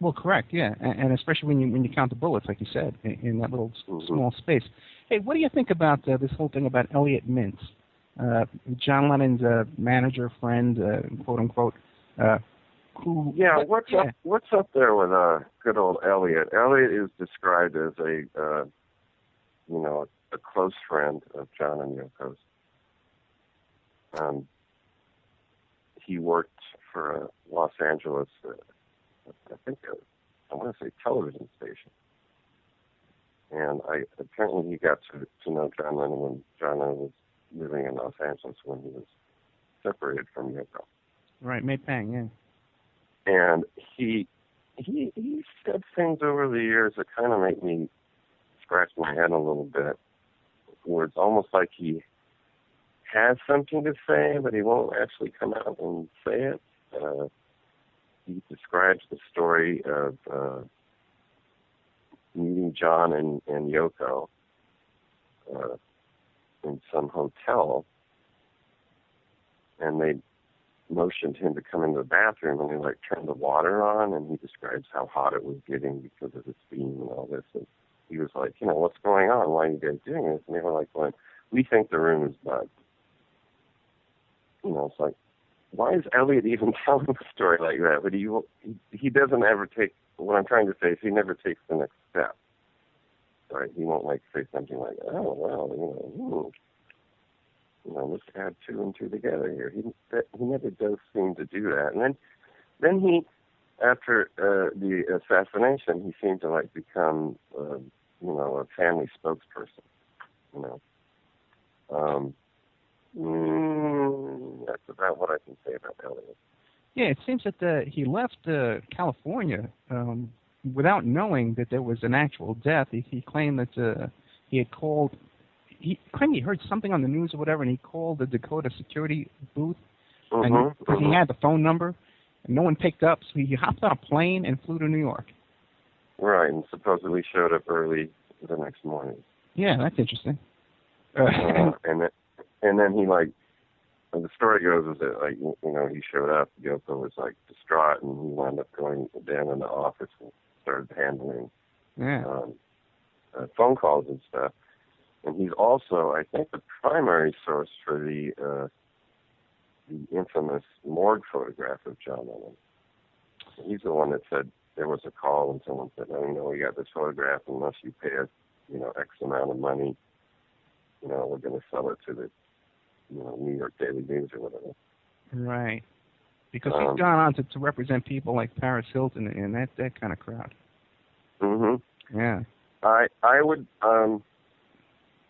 Well, correct, yeah, and especially when you count the bullets, like you said, in that little small space. Hey, what do you think about this whole thing about Elliot Mintz, John Lennon's manager, friend, quote unquote? What's up there with good old Elliot? Elliot is described as a close friend of John and Yoko's. He worked for a Los Angeles, I want to say television station. And apparently he got to know John Lennon when John Lennon was living in Los Angeles when he was separated from Yoko. Right, May Pang, yeah. And he he said things over the years that kind of make me scratch my head a little bit, where it's almost like he has something to say, but he won't actually come out and say it. He describes the story of meeting John and Yoko in some hotel, and they motioned him to come into the bathroom, and they like turned the water on, and he describes how hot it was getting because of the steam and all this. And he was like, what's going on? Why are you guys doing this? And they were like, well, we think the room is bugged. It's like, why is Elliot even telling a story like that? But he doesn't ever take, what I'm trying to say is he never takes the next step. Right? He won't like say something like, oh, well, let's add 2 and 2 together here. He never does seem to do that. And then he, after the assassination, he seemed to like become, a family spokesperson. That's about what I can say about Elliot. Yeah, it seems that he left California without knowing that there was an actual death. He claimed that he had called. He claimed he heard something on the news or whatever, and he called the Dakota security booth, and he had the phone number, and no one picked up, so he hopped on a plane and flew to New York. Right, and supposedly showed up early the next morning. Yeah, that's interesting. And then he the story goes is that he showed up, Yoko was like distraught, and he wound up going down in the office and started handling phone calls and stuff. And he's also, I think, the primary source for the infamous morgue photograph of John Lennon. He's the one that said there was a call and someone said, we got this photograph, unless you pay us, X amount of money, we're going to sell it to the New York Daily News or whatever. Right. Because he's gone on to represent people like Paris Hilton and that kind of crowd. Mm-hmm. Yeah. I would,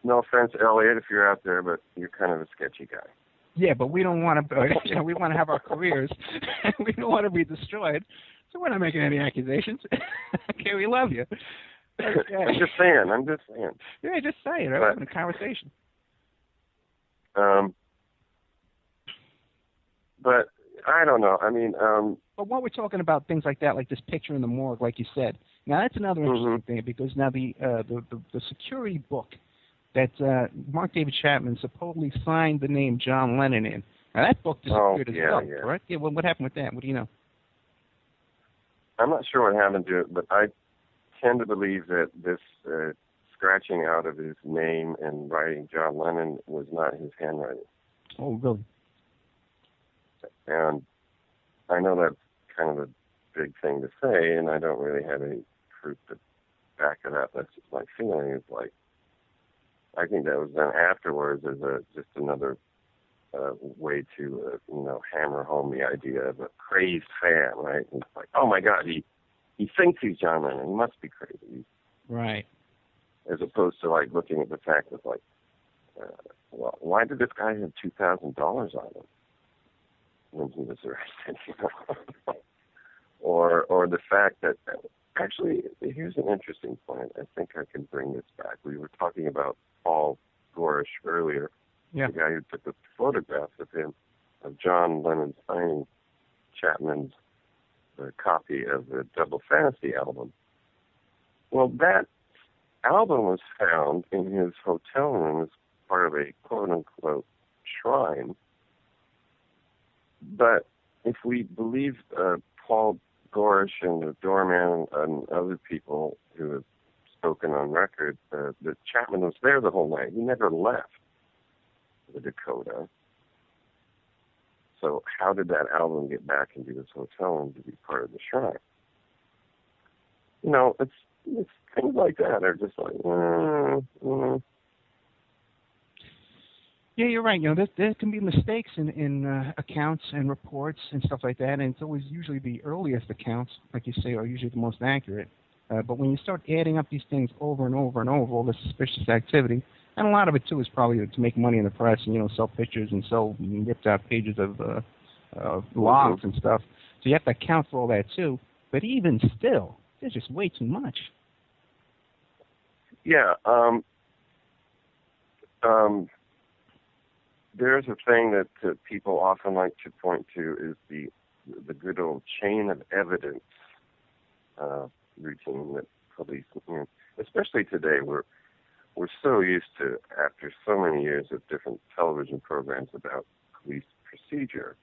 no offense, Elliot, if you're out there, but you're kind of a sketchy guy. Yeah, but we don't want to, we want to have our careers, and we don't want to be destroyed, so we're not making any accusations. Okay, we love you. Okay. I'm just saying. Yeah, just say it. We're having a conversation. But I don't know. But while we're talking about things like that, like this picture in the morgue, like you said, now that's another interesting thing, because now the security book that Mark David Chapman supposedly signed the name John Lennon in. Now that book disappeared as well, correct? Yeah. Well, what happened with that? What do you know? I'm not sure what happened to it, but I tend to believe that this scratching out of his name and writing John Lennon was not his handwriting. Oh, really? And I know that's kind of a big thing to say, and I don't really have any proof to back it up. That's just my feeling. It's like, I think that was done afterwards as just another way to, hammer home the idea of a crazed fan, right? And it's like, oh my God, he thinks he's John Lennon. He must be crazy. Right. As opposed to like looking at the fact of like, well, why did this guy have $2,000 on him when he was arrested? Or the fact that actually, here's an interesting point. I think I can bring this back. We were talking about Paul Gorish earlier, the guy who took the photographs of him, of John Lennon signing Chapman's copy of the Double Fantasy album. Well, that album was found in his hotel room as part of a quote-unquote shrine. But if we believe Paul Gorish and the doorman and other people who have spoken on record, that Chapman was there the whole night. He never left the Dakota. So how did that album get back into his hotel room to be part of the shrine? It's things like that are just like, Yeah, you're right. There can be mistakes in accounts and reports and stuff like that, and it's always usually the earliest accounts, like you say, are usually the most accurate. But when you start adding up these things over and over and over, all this suspicious activity, and a lot of it too is probably to make money in the press and sell pictures and sell ripped out pages of logs and stuff. So you have to account for all that too. But even still, there's just way too much. Yeah. There's a thing that people often like to point to is the good old chain of evidence routine that police, especially today, we're so used to, after so many years of different television programs about police procedure,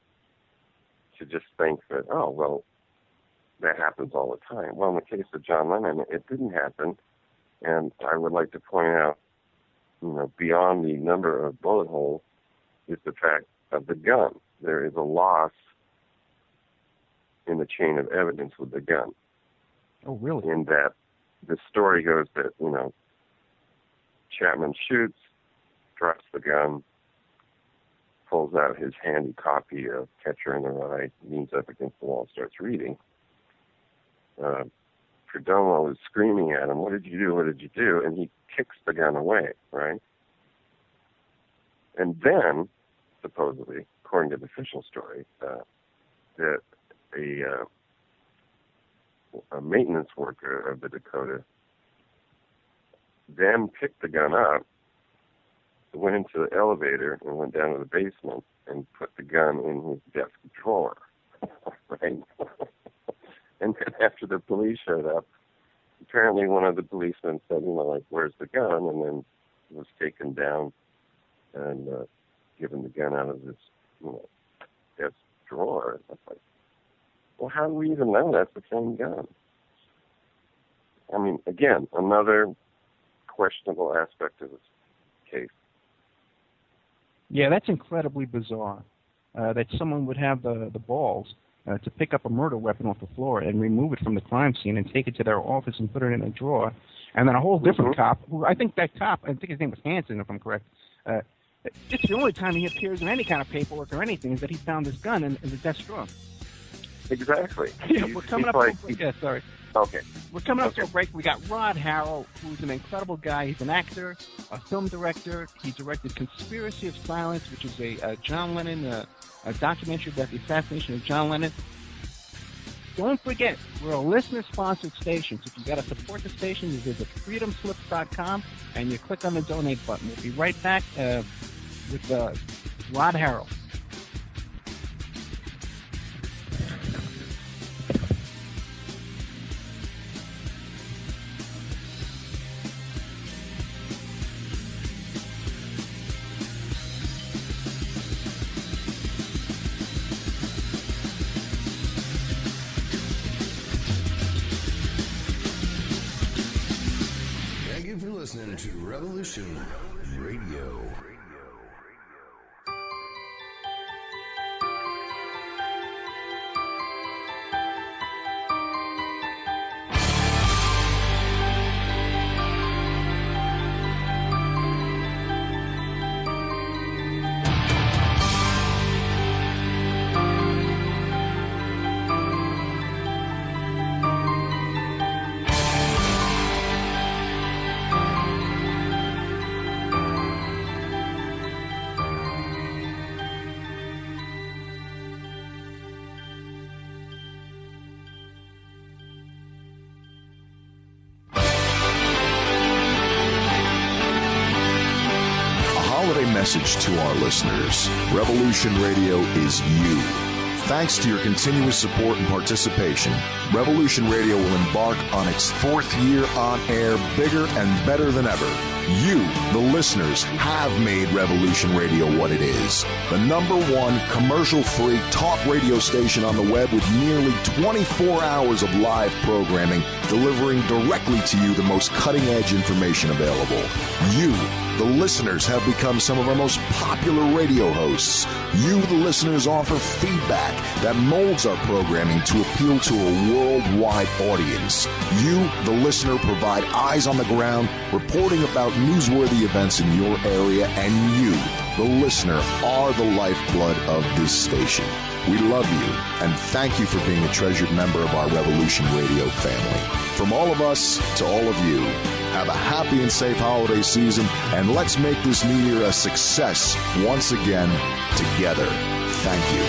to just think that, oh, well, that happens all the time. Well, in the case of John Lennon, it didn't happen. And I would like to point out, beyond the number of bullet holes is the fact of the gun. There is a loss in the chain of evidence with the gun. Oh, really? In that the story goes that, Chapman shoots, drops the gun, pulls out his handy copy of Catcher in the Rye, leans up against the wall, starts reading. Perdomo is screaming at him, "What did you do? What did you do?" And he kicks the gun away, right? And then, supposedly, according to the official story, that a maintenance worker of the Dakota then picked the gun up, went into the elevator and went down to the basement and put the gun in his desk drawer, right? And then after the police showed up, apparently one of the policemen said, "Where's the gun?" And then was taken down and given the gun out of his, desk drawer. I was like, well, how do we even know that's the same gun? I mean, again, another questionable aspect of this case. Yeah, that's incredibly bizarre. That someone would have the balls to pick up a murder weapon off the floor and remove it from the crime scene and take it to their office and put it in a drawer. And then a whole different cop, who I think his name was Hansen, if I'm correct. It's the only time he appears in any kind of paperwork or anything is that he found this gun in the desk drawer. Exactly. Yeah, we're coming up to a break. Yeah, sorry. Okay. We're coming up to a break. We got Rod Harrel, who's an incredible guy. He's an actor, a film director. He directed Conspiracy of Silence, which is a John Lennon a documentary about the assassination of John Lennon. Don't forget, we're a listener-sponsored station, so if you got to support the station, you visit freedomslips.com and you click on the donate button. We'll be right back with Rod Harrel. Listening to Revolution Radio. Message to our listeners. Revolution Radio is you. Thanks to your continuous support and participation, Revolution Radio will embark on its 4th year on air, bigger and better than ever. You, the listeners, have made Revolution Radio what it is. The #1 commercial-free talk radio station on the web with nearly 24 hours of live programming, delivering directly to you the most cutting-edge information available. You, the listeners, have become some of our most popular radio hosts. You, the listeners, offer feedback that molds our programming to appeal to a worldwide audience. You, the listener, provide eyes on the ground, reporting about newsworthy events in your area, and you, the listener, are the lifeblood of this station. We love you, and thank you for being a treasured member of our Revolution Radio family. From all of us to all of you, have a happy and safe holiday season, and let's make this new year a success once again together. Thank you.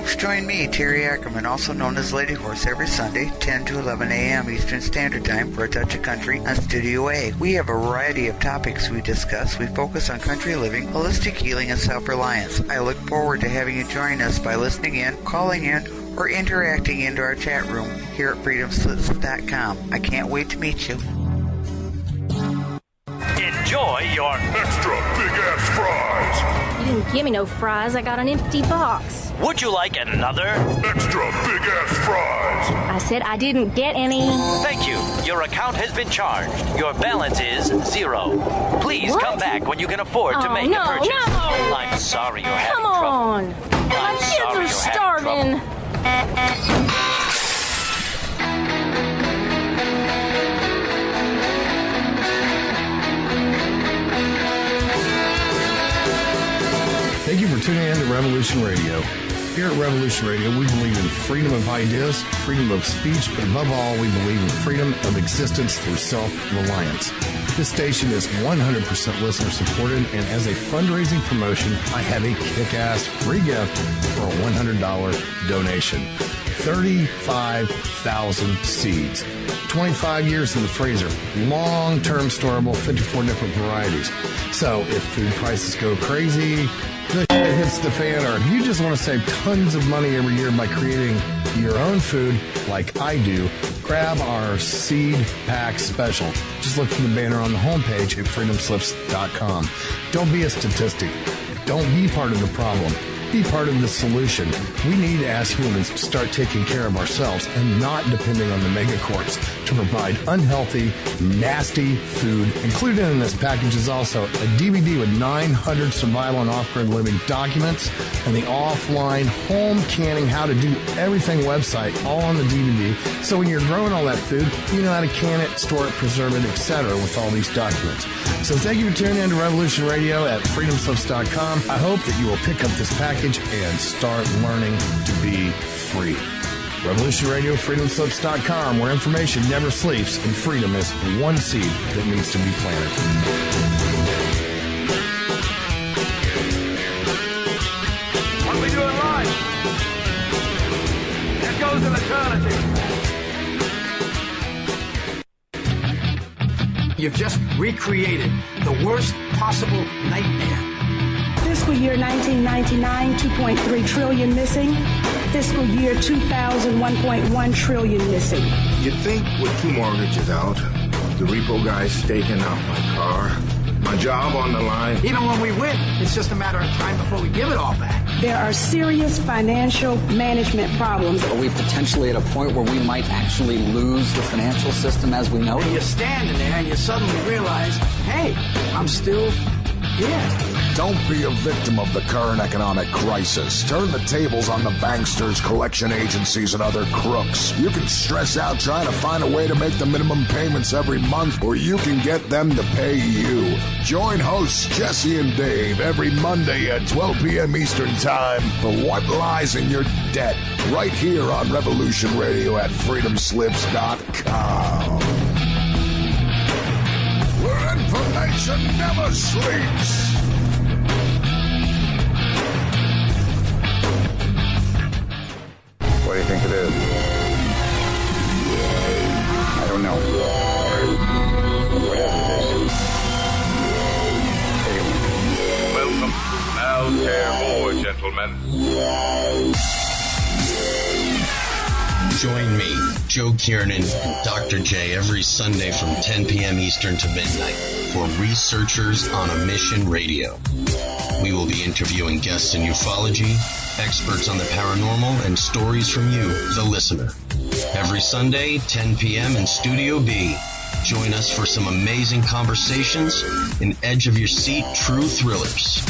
Folks, join me, Terry Ackerman, also known as Lady Horse, every Sunday, 10 to 11 a.m. Eastern Standard Time for A Touch of Country on Studio A. We have a variety of topics we discuss. We focus on country living, holistic healing, and self-reliance. I look forward to having you join us by listening in, calling in, or interacting into our chat room here at freedomslips.com. I can't wait to meet you. Enjoy your extra big-ass fries. You didn't give me no fries. I got an empty box. Would you like another? Extra big-ass fries. I said I didn't get any. Thank you. Your account has been charged. Your balance is 0. Please come back when you can afford to make a purchase. No. I'm sorry you're having trouble. trouble. Come on. My kids are starving. Thank you for tuning in to Revolution Radio. Here at Revolution Radio, we believe in freedom of ideas, freedom of speech, but above all, we believe in freedom of existence through self-reliance. This station is 100% listener-supported, and as a fundraising promotion, I have a kick-ass free gift for a $100 donation. 35,000 seeds. 25 years in the freezer. Long-term storable, 54 different varieties. So if food prices go crazy, the shit hits the fan, or if you just want to save tons of money every year by creating your own food like I do, grab our seed pack special. Just look for the banner on the homepage at freedomslips.com. Don't be a statistic. Don't be part of the problem. Be part of the solution. We need, as humans, to start taking care of ourselves and not depending on the megacorps to provide unhealthy, nasty food. Included in this package is also a DVD with 900 survival and off-grid living documents and the offline home canning how to do everything website all on the DVD. So when you're growing all that food, you know how to can it, store it, preserve it, etc. with all these documents. So thank you for tuning in to Revolution Radio at freedomslips.com. I hope that you will pick up this package and start learning to be free. Revolution Radio, freedomslips.com, where information never sleeps and freedom is one seed that needs to be planted. What do we do in life? There goes an eternity. You've just recreated the worst possible nightmare. Fiscal year 1999, 2.3 trillion missing. Fiscal year 2000, 1.1 trillion missing. You'd think with 2 mortgages out, the repo guys staking out my car, my job on the line. Even when we win, it's just a matter of time before we give it all back. There are serious financial management problems. Are we potentially at a point where we might actually lose the financial system as we know it? And you're standing there and you suddenly realize, hey, I'm still here. Don't be a victim of the current economic crisis. Turn the tables on the banksters, collection agencies, and other crooks. You can stress out trying to find a way to make the minimum payments every month, or you can get them to pay you. Join hosts Jesse and Dave every Monday at 12 p.m. Eastern Time for What Lies in Your Debt, right here on Revolution Radio at freedomslips.com. Where information never sleeps. What do you think it is? I don't know. Welcome. Now, dare more, gentlemen. Join me, Joe Kiernan, and Dr. J every Sunday from 10 p.m. Eastern to midnight for Researchers on a Mission Radio. We will be interviewing guests in ufology, experts on the paranormal, and stories from you, the listener. Every Sunday, 10 p.m. in Studio B. Join us for some amazing conversations and edge-of-your-seat true thrillers.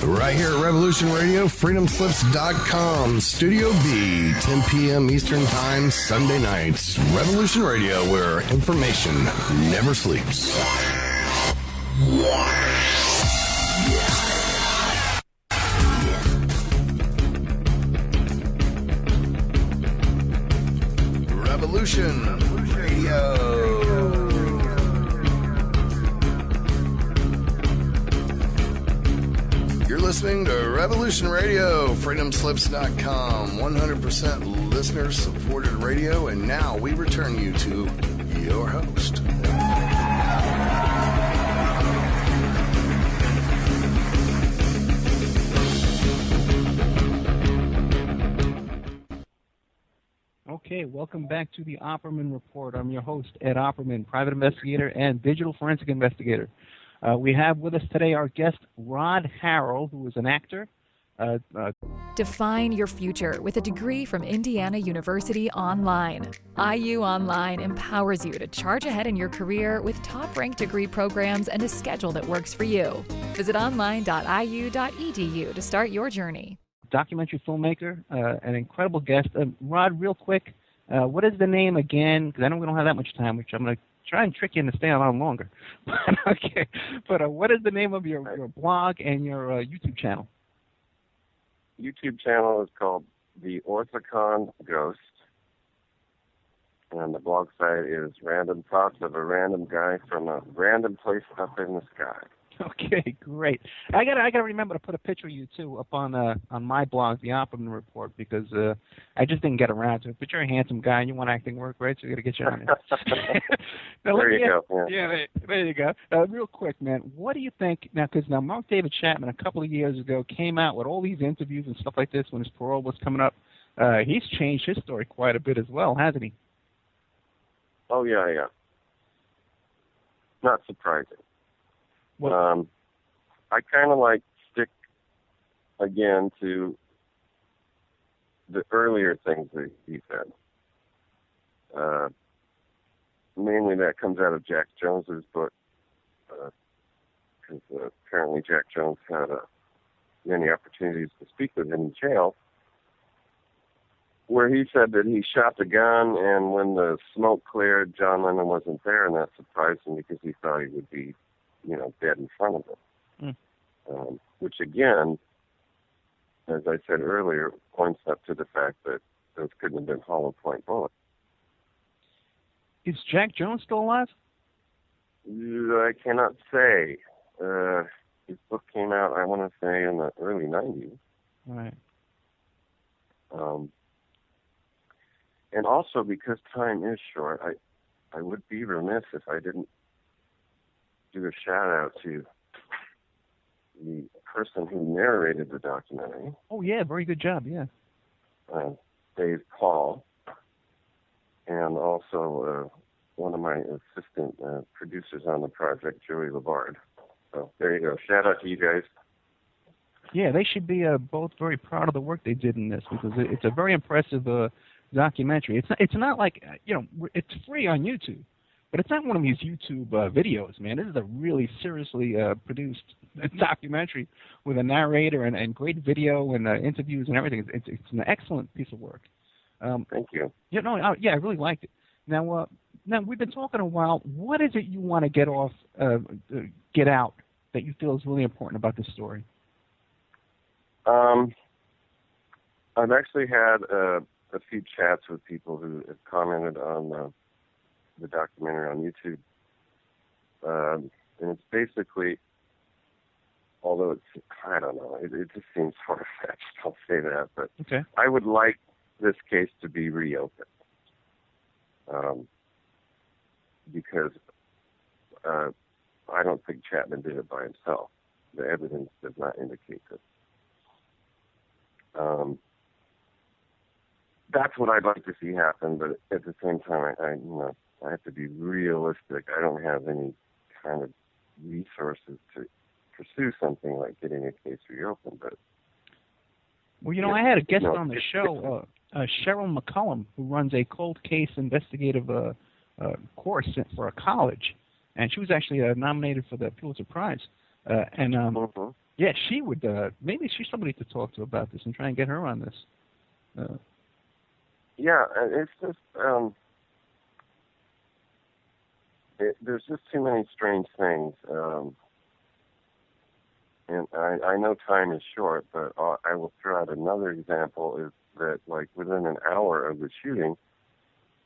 Right here at Revolution Radio, freedomslips.com, Studio B, 10 p.m. Eastern Time, Sunday nights. Revolution Radio, where information never sleeps. Revolution Radio. You're listening to Revolution Radio, freedomslips.com, 100% listener-supported radio, and now we return you to your host. Okay, welcome back to the Opperman Report. I'm your host, Ed Opperman, private investigator and digital forensic investigator. We have with us today our guest, Rod Harrel, who is an actor. Define your future with a degree from Indiana University Online. IU Online empowers you to charge ahead in your career with top-ranked degree programs and a schedule that works for you. Visit online.iu.edu to start your journey. Documentary filmmaker, an incredible guest. Rod, real quick, what is the name again? Because I know we don't have that much time, which I'm going to try and trick you into staying on longer. Okay, but what is the name of your blog and your YouTube channel? YouTube channel is called The Orthicon Ghost, and the blog site is Random Thoughts of a Random Guy from a Random Place Up in the Sky. Okay, great. I gotta remember to put a picture of you too up on my blog, the Opperman Report, because I just didn't get around to it. But you're a handsome guy and you want acting work, right? So we gotta get you on there. There you go. Yeah, there you go. Real quick, man, what do you think now? Because now Mark David Chapman a couple of years ago came out with all these interviews and stuff like this when his parole was coming up. He's changed his story quite a bit as well, hasn't he? Oh yeah. Not surprising. Well, I kind of stick again to the earlier things that he said. Mainly that comes out of Jack Jones's book, because apparently Jack Jones had many opportunities to speak with him in jail, where he said that he shot the gun, and when the smoke cleared, John Lennon wasn't there, and that surprised him because he thought he would be dead in front of him. Which again, as I said earlier, points up to the fact that those couldn't have been hollow point bullets. Is Jack Jones still alive? I cannot say. His book came out, I want to say, in the early 90s. Right. And also, because time is short, I would be remiss if I didn't do a shout-out to the person who narrated the documentary. Oh, yeah, very good job, yeah. Dave Paul, and also one of my assistant producers on the project, Joey Labard. So there you go. Shout-out to you guys. Yeah, they should be both very proud of the work they did in this, because it's a very impressive documentary. It's not like, it's free on YouTube. But it's not one of these YouTube videos, man. This is a really seriously produced documentary with a narrator and great video and interviews and everything. It's an excellent piece of work. Thank you. I really liked it. Now we've been talking a while. What is it you want to get out that you feel is really important about this story? I've actually had a few chats with people who have commented on the documentary on YouTube, and it's basically, although I don't know, it just seems far-fetched, I'll say that, but okay. I would like this case to be reopened, because I don't think Chapman did it by himself. The evidence does not indicate this. That's what I'd like to see happen, but at the same time, I have to be realistic. I don't have any kind of resources to pursue something like getting a case reopened. But I had a guest on the show, Cheryl McCullum, who runs a cold case investigative course for a college, and she was actually nominated for the Pulitzer Prize. Yeah, she would. Maybe she's somebody to talk to about this and try and get her on this. Yeah, it's just. There's just too many strange things, and I know time is short, but I will throw out another example is that, within an hour of the shooting,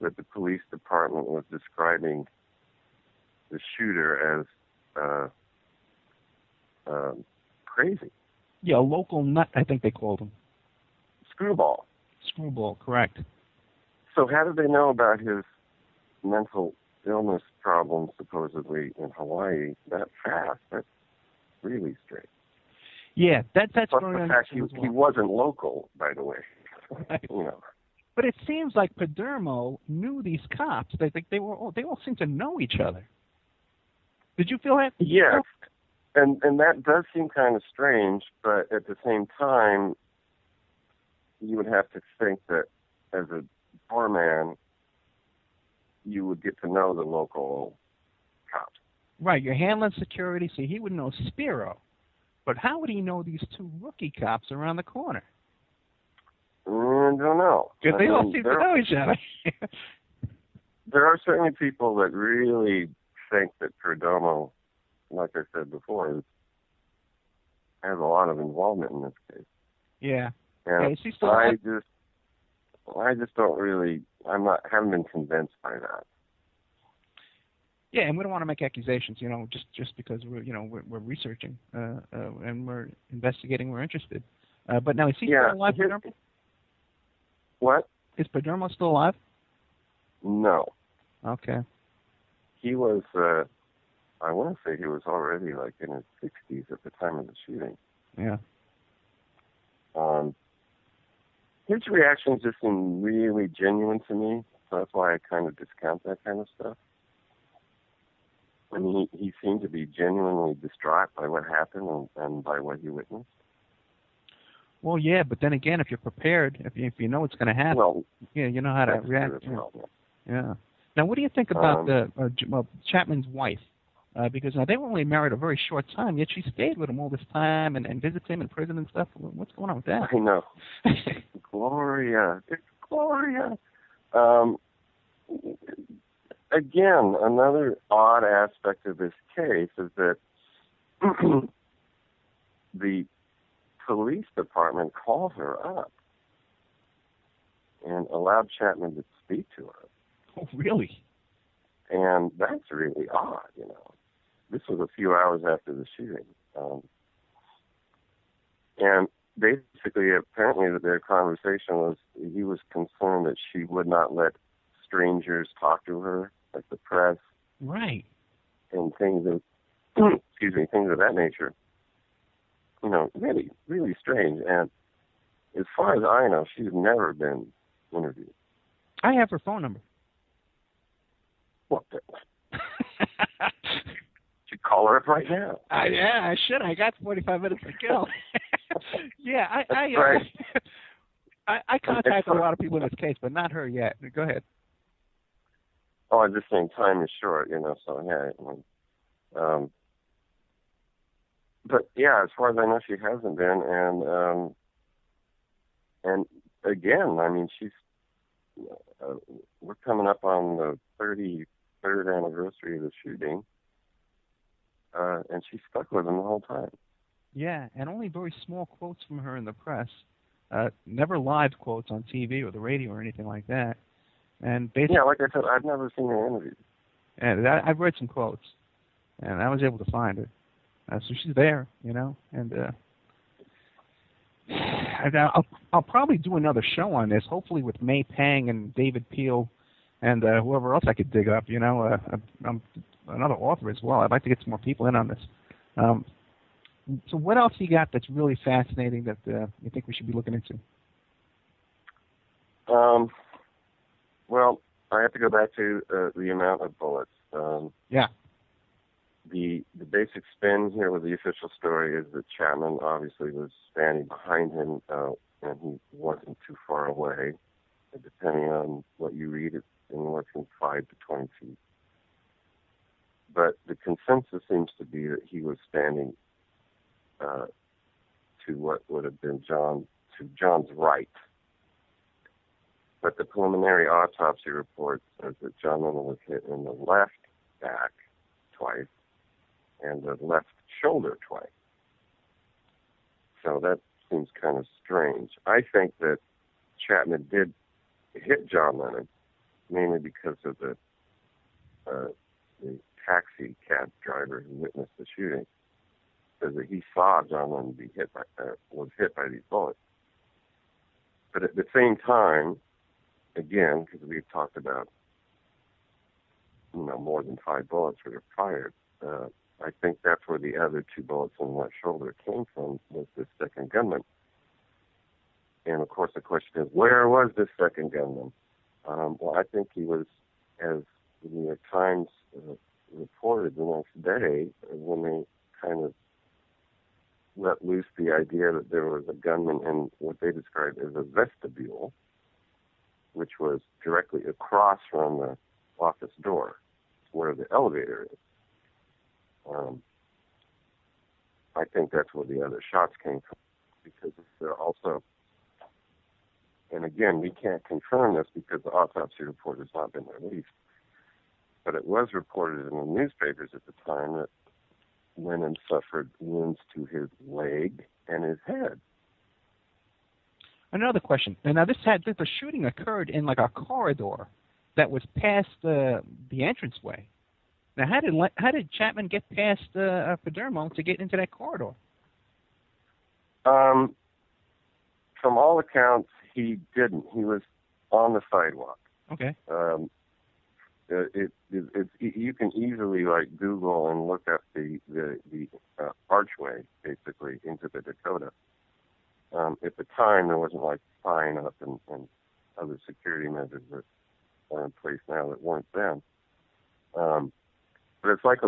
that the police department was describing the shooter as crazy. Yeah, a local nut, I think they called him. Screwball. Screwball, correct. So how did they know about his mental illness problems supposedly in Hawaii that fast? That's really strange. Yeah, that's Plus very the fact unusual. he wasn't local, by the way. Right. You know. But it seems like Padermo knew these cops. They all seem to know each other. Did you feel that? Yes, and that does seem kind of strange, but at the same time, you would have to think that as a doorman, you would get to know the local cops. Right, you're handling security, so he would know Spiro. But how would he know these two rookie cops around the corner? I don't know. Because they all seem to know each other. There are certainly people that really think that Perdomo, like I said before, has a lot of involvement in this case. Yeah. And is he still I just don't really, haven't been convinced by that. Yeah, and we don't want to make accusations, just because we're researching and we're investigating, we're interested. But now, is he still alive, Padermo? What? Is Padermo still alive? No. Okay. He was, I want to say he was already like in his 60s at the time of the shooting. Yeah. His reactions just seem really genuine to me, so that's why I kind of discount that kind of stuff. I mean, he seemed to be genuinely distraught by what happened and by what he witnessed. Well, yeah, but then again, if you're prepared, if you know what's going to happen, you know how to react. Yeah. Now, what do you think about Chapman's wife? Because now they were only married a very short time, yet she stayed with him all this time and visits him in prison and stuff. What's going on with that? I know. Gloria. It's Gloria. Again, another odd aspect of this case is that the police department called her up and allowed Chapman to speak to her. Oh, really? And that's really odd, This was a few hours after the shooting. And basically, apparently, their conversation was, he was concerned that she would not let strangers talk to her, like the press. Right. And things of, things of that nature. Really, really strange. And as far as I know, she's never been interviewed. I have her phone number. What the? You call her up right now. Yeah, I should. I got 45 minutes to kill. Yeah, right. I contacted a lot of people in this case, but not her yet. Go ahead. Oh, I'm just saying time is short, so yeah. But yeah, as far as I know, she hasn't been, and again, I mean, she's, we're coming up on the 33rd anniversary of the shooting, and she stuck with him the whole time. Yeah, and only very small quotes from her in the press, never live quotes on TV or the radio or anything like that. And basically, yeah, like I said, I've never seen her interviewed. And I've read some quotes, and I was able to find her. So she's there, and I'll probably do another show on this, hopefully with May Pang and David Peel and whoever else I could dig up, I'm another author as well. I'd like to get some more people in on this. So what else you got that's really fascinating that you think we should be looking into? Well, I have to go back to the amount of bullets. Yeah. The basic spin here with the official story is that Chapman obviously was standing behind him, and he wasn't too far away. Depending on what you read, it's anywhere from 5 to 20 feet. But the consensus seems to be that he was standing to what would have been John's right. But the preliminary autopsy report says that John Lennon was hit in the left back twice and the left shoulder twice. So that seems kind of strange. I think that Chapman did hit John Lennon mainly because of the taxi cab driver who witnessed the shooting. says that he saw John Lennon was hit by these bullets. But at the same time, again, because we've talked about, more than 5 bullets were fired, I think that's where the other 2 bullets in the left shoulder came from, was this second gunman. And, of course, the question is, where was this second gunman? Well, I think he was, as the New York Times reported the next day, when they kind of let loose the idea that there was a gunman in what they described as a vestibule, which was directly across from the office door, where the elevator is. I think that's where the other shots came from, because they're also, and again, we can't confirm this because the autopsy report has not been released, but it was reported in the newspapers at the time that Lennon suffered wounds to his leg and his head. Another question. Now, the shooting occurred in like a corridor that was past the entranceway. Now, how did Chapman get past Padermo to get into that corridor? From all accounts, he didn't. He was on the sidewalk. Okay. You can easily Google and look up the archway basically into the Dakota. At the time, there wasn't tying up and other security measures that are in place now that weren't then. But it's like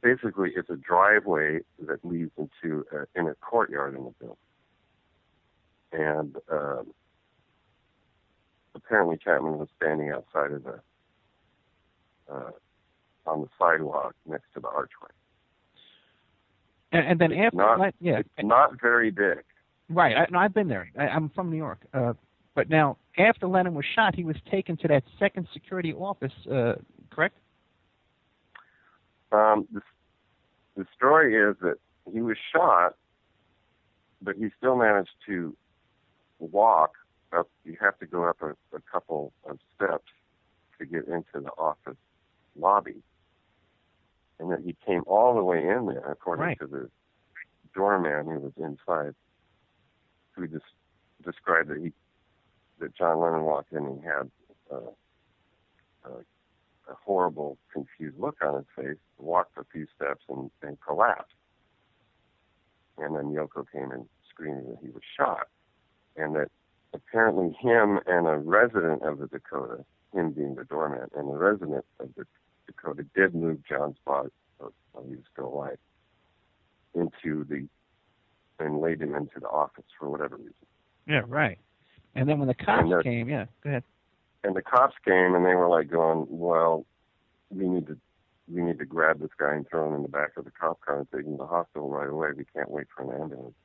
basically it's a driveway that leads into in a courtyard in the building. And apparently Chapman was standing outside of on the sidewalk next to the archway. And then after it's not very big. Right. I've been there. I'm from New York. But now, after Lennon was shot, he was taken to that second security office, correct? The story is that he was shot, but he still managed to walk up. You have to go up a couple of steps to get into the office lobby. And then he came all the way in there, according to the doorman who was inside, who just described that John Lennon walked in and he had a horrible, confused look on his face, walked a few steps and collapsed. And then Yoko came in screaming that he was shot. And that apparently him and a resident of the Dakota, him being the doorman, and the resident of the Dakota did move John's body, while he was still alive, and laid him into the office for whatever reason. Yeah, right. And then when the cops came, go ahead. And the cops came, and they were going, well, we need to grab this guy and throw him in the back of the cop car and take him to the hospital right away. We can't wait for an ambulance.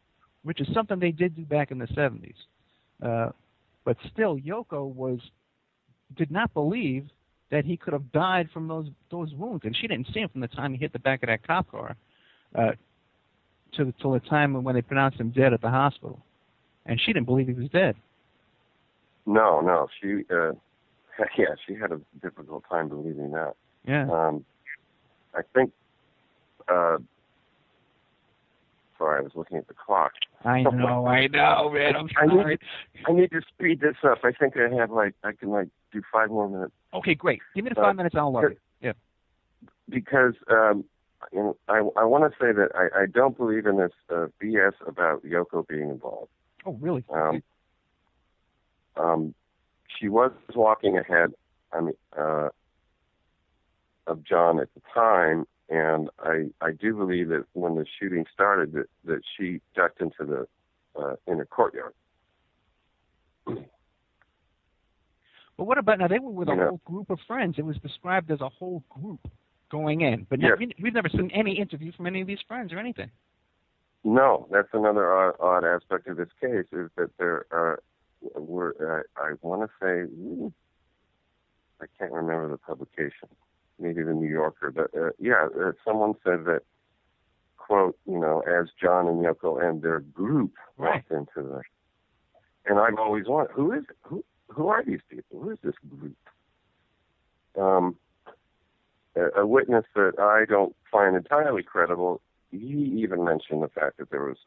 Which is something they did do back in the 70s. But still, Yoko did not believe that he could have died from those wounds. And she didn't see him from the time he hit the back of that cop car till the time when they pronounced him dead at the hospital. And she didn't believe he was dead. No, she had a difficult time believing that. Yeah. I think, sorry, I was looking at the clock. I know, man. I'm sorry. I need to speed this up. I think I can do 5 more minutes. Okay, great. Give me the 5 minutes, I'll love it. Yeah. Because I want to say that I don't believe in this BS about Yoko being involved. Oh, really? She was walking ahead, of John at the time, and I do believe that when the shooting started, that she ducked into the inner courtyard. But what about now? They were with a whole group of friends. It was described as a whole group going in, but we've never seen any interview from any of these friends or anything. No, that's another odd aspect of this case, is that there were, I want to say, I can't remember the publication, maybe the New Yorker, but someone said that, quote, as John and Yoko and their group walked into the, and I've always wondered, who are these people? Who is this group? A witness that I don't find entirely credible he even mentioned the fact that there was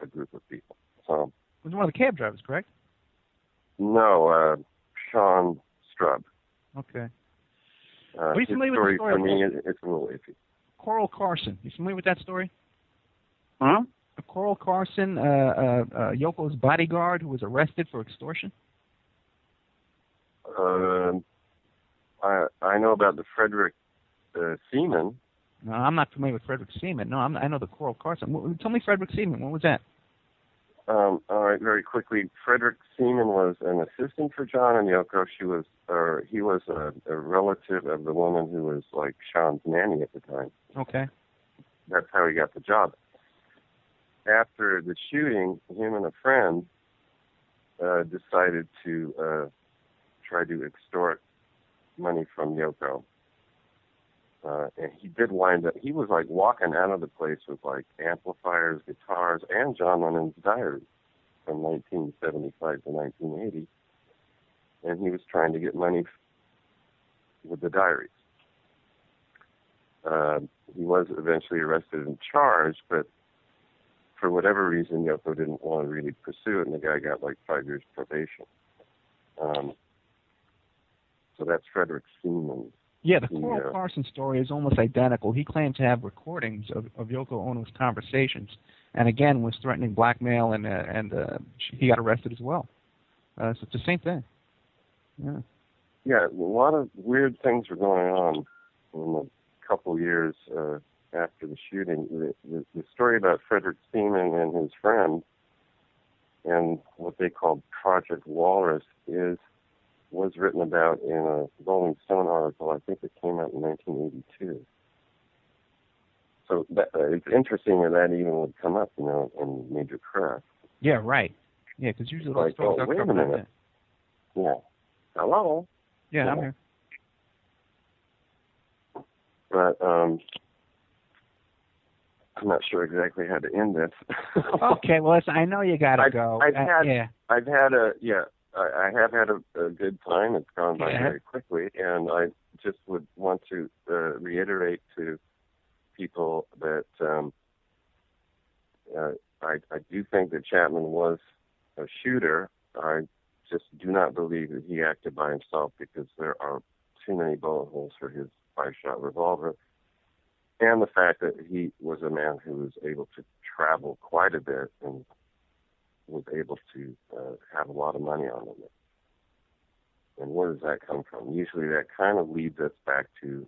a group of people. So it was one of the cab drivers, correct? No, Sean Strubb. Okay. Are you familiar with the story? For me, it's a little iffy. Coral Carson. You familiar with that story? Huh? Coral Carson, Yoko's bodyguard, who was arrested for extortion. I know about the Frederick Seaman. No, I'm not familiar with Frederick Seaman. No, I know the Coral Carson. Tell me Frederick Seaman. What was that? All right, very quickly. Frederick Seaman was an assistant for John and Yoko. He was a relative of the woman who was like Sean's nanny at the time. Okay. That's how he got the job. After the shooting, him and a friend decided to try to extort money from Yoko. And he did wind up, he was like walking out of the place with like amplifiers, guitars, and John Lennon's diary from 1975 to 1980. And he was trying to get money with the diaries. He was eventually arrested and charged, but for whatever reason, Yoko didn't want to really pursue it, and the guy got like 5 years probation. So that's Frederick Seaman. Yeah, the Coral Carson story is almost identical. He claimed to have recordings of Yoko Ono's conversations, and again was threatening blackmail, and he got arrested as well. So it's the same thing. Yeah. Yeah, a lot of weird things were going on in a couple years after the shooting. The story about Frederick Seaman and his friend and what they called Project Walrus was written about in a Rolling Stone article. I think it came out in 1982. So it's interesting that even would come up, in major press. Yeah, right. Yeah, because usually those stories are wait a covered minute. like that. Yeah. Hello? Yeah, I'm here. But I'm not sure exactly how to end this. Okay, well, listen, I know you got to go. I have had a good time. It's gone by very quickly, and I just would want to reiterate to people that I do think that Chapman was a shooter. I just do not believe that he acted by himself because there are too many bullet holes for his 5-shot revolver, and the fact that he was a man who was able to travel quite a bit and was able to have a lot of money on him. And where does that come from? Usually that kind of leads us back to,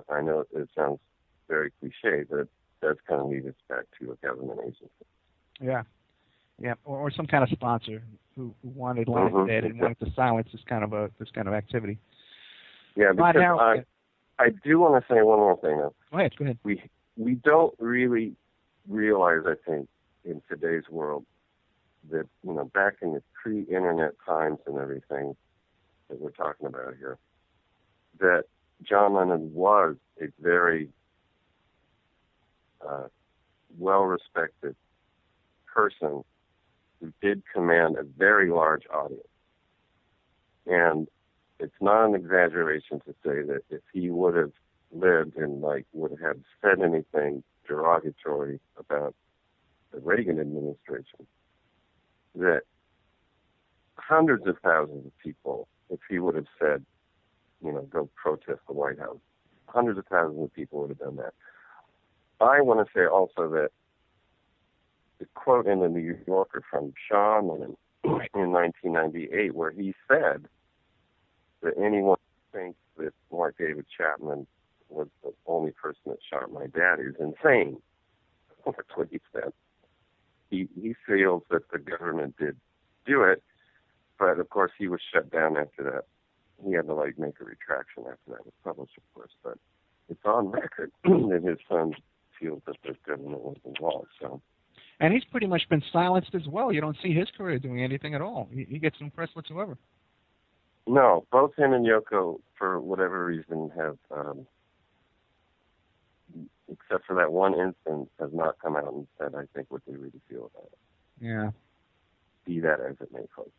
I know it sounds very cliche, but it does kind of lead us back to a government agency. Yeah. Yeah, or some kind of sponsor who wanted Lennon dead and wanted to silence this kind of activity. Yeah, because I do want to say one more thing, though. Go ahead. We don't really realize, I think, in today's world that, back in the pre-internet times and everything that we're talking about here, that John Lennon was a very well-respected person who did command a very large audience. And it's not an exaggeration to say that if he would have lived and would have said anything derogatory about the Reagan administration, that hundreds of thousands of people, if he would have said, go protest the White House, hundreds of thousands of people would have done that. I want to say also that the quote in the New Yorker from Sean Lennon in 1998, where he said that anyone who thinks that Mark David Chapman was the only person that shot my dad is insane. That's what he said. He feels that the government did do it, but of course he was shut down after that. He had to make a retraction after that was published, of course, but it's on record that his son feels that the government was involved. So. And he's pretty much been silenced as well. You don't see his career doing anything at all. He gets no press whatsoever. No, both him and Yoko, for whatever reason, have, except for that one instance, have not come out and said, I think, what they really feel about it. Yeah. Be that as it may, folks.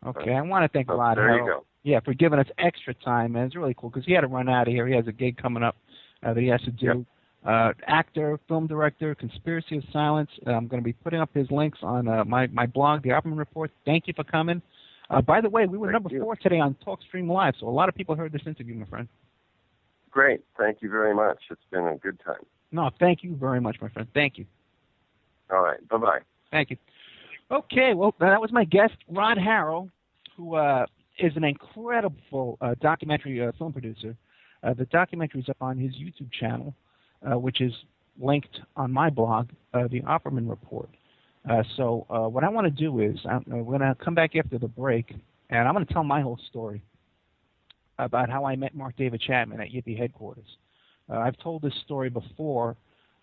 Okay, I want to thank a lot, There Harrel. you go. Yeah, for giving us extra time, man. It's really cool because he had to run out of here. He has a gig coming up that he has to do. Actor, film director, Conspiracy of Silence. I'm going to be putting up his links on my blog, The Opperman Report. Thank you for coming. By the way, we were number 4 today on TalkStream Live, so a lot of people heard this interview, my friend. Great. Thank you very much. It's been a good time. No, thank you very much, my friend. Thank you. All right. Bye-bye. Thank you. Okay, well, that was my guest, Rod Harrel, who is an incredible documentary film producer. The documentary is up on his YouTube channel, which is linked on my blog, The Opperman Report. So what I want to do is we're going to come back after the break, and I'm going to tell my whole story about how I met Mark David Chapman at Yippee headquarters. I've told this story before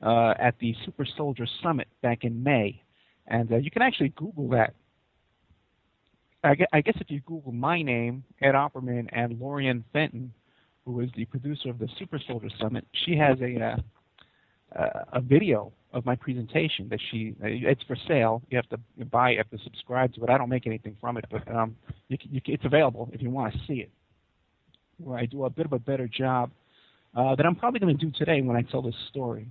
at the Super Soldier Summit back in May, and you can actually Google that. I guess if you Google my name, Ed Opperman, and Lorian Fenton, who is the producer of the Super Soldier Summit, she has a video of my presentation that it's for sale. You have to buy it, you have to subscribe to it. I don't make anything from it, but it's available if you want to see it, where I do a bit of a better job that I'm probably going to do today when I tell this story.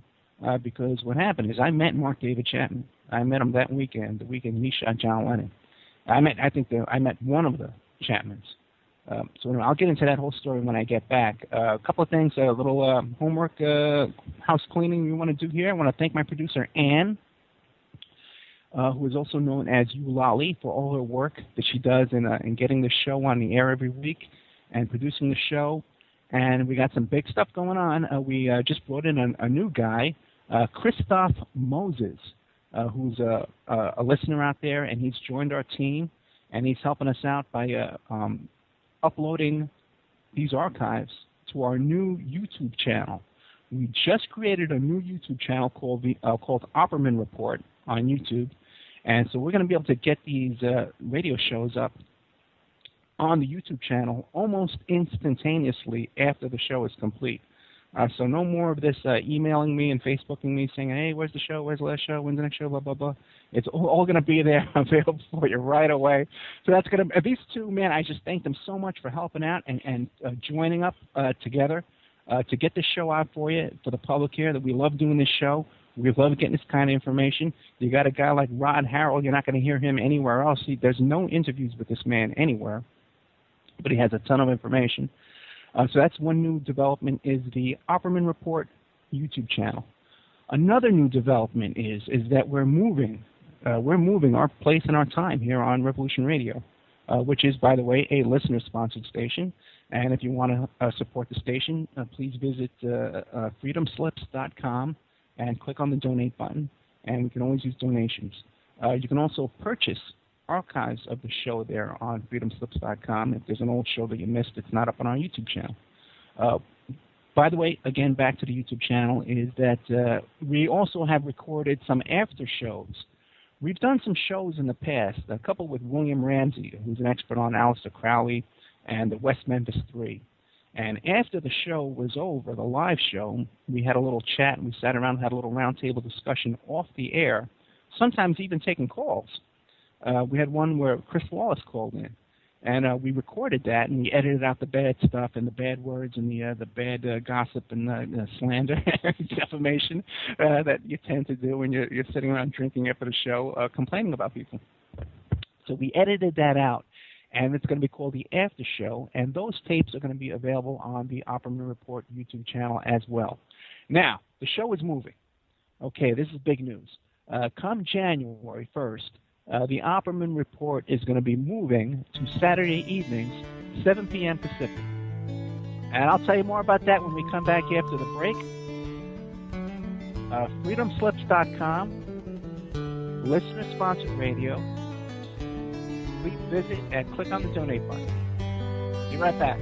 Because what happened is I met Mark David Chapman. I met him that weekend, the weekend he shot John Lennon. I met one of the Chapmans. So anyway, I'll get into that whole story when I get back. A couple of things, a little homework, house cleaning we want to do here. I want to thank my producer, Ann, who is also known as Eulalie, for all her work that she does in getting the show on the air every week and producing the show. And we got some big stuff going on. We just brought in a new guy, Christoph Moses, who's a listener out there, and he's joined our team, and he's helping us out by uploading these archives to our new YouTube channel. We just created a new YouTube channel called Opperman Report on YouTube, and so we're going to be able to get these radio shows up on the YouTube channel almost instantaneously after the show is complete. So no more of this emailing me and Facebooking me saying, hey, where's the show, where's the last show, when's the next show, blah, blah, blah. It's all going to be there available for you right away. So that's going to, these two, man, I just thank them so much for helping out and joining up together to get this show out for you, for the public here, that we love doing this show. We love getting this kind of information. You got a guy like Rod Harrel, you're not going to hear him anywhere else. There's no interviews with this man anywhere, but he has a ton of information. So that's one new development, is the Opperman Report YouTube channel. Another new development is that we're moving our place and our time here on Revolution Radio, which is, by the way, a listener-sponsored station. And if you want to support the station, please visit freedomslips.com and click on the donate button, and we can always use donations. You can also purchase archives of the show there on freedomslips.com. If there's an old show that you missed, it's not up on our YouTube channel. By the way, again, back to the YouTube channel, is that we also have recorded some after shows. We've done some shows in the past, a couple with William Ramsey, who's an expert on Aleister Crowley and the West Memphis Three. And after the show was over, the live show, we had a little chat, and we sat around and had a little roundtable discussion off the air, sometimes even taking calls. We had one where Chris Wallace called in, and we recorded that, and we edited out the bad stuff and the bad words and the bad gossip and slander and defamation that you tend to do when you're sitting around drinking after the show, complaining about people. So we edited that out, and it's going to be called the After Show, and those tapes are going to be available on the Opperman Report YouTube channel as well. Now, the show is moving. Okay, this is big news. Come January 1st, the Opperman Report is going to be moving to Saturday evenings, 7 p.m. Pacific. And I'll tell you more about that when we come back after the break. Freedomslips.com, listener-sponsored radio. Please visit and click on the donate button. Be right back.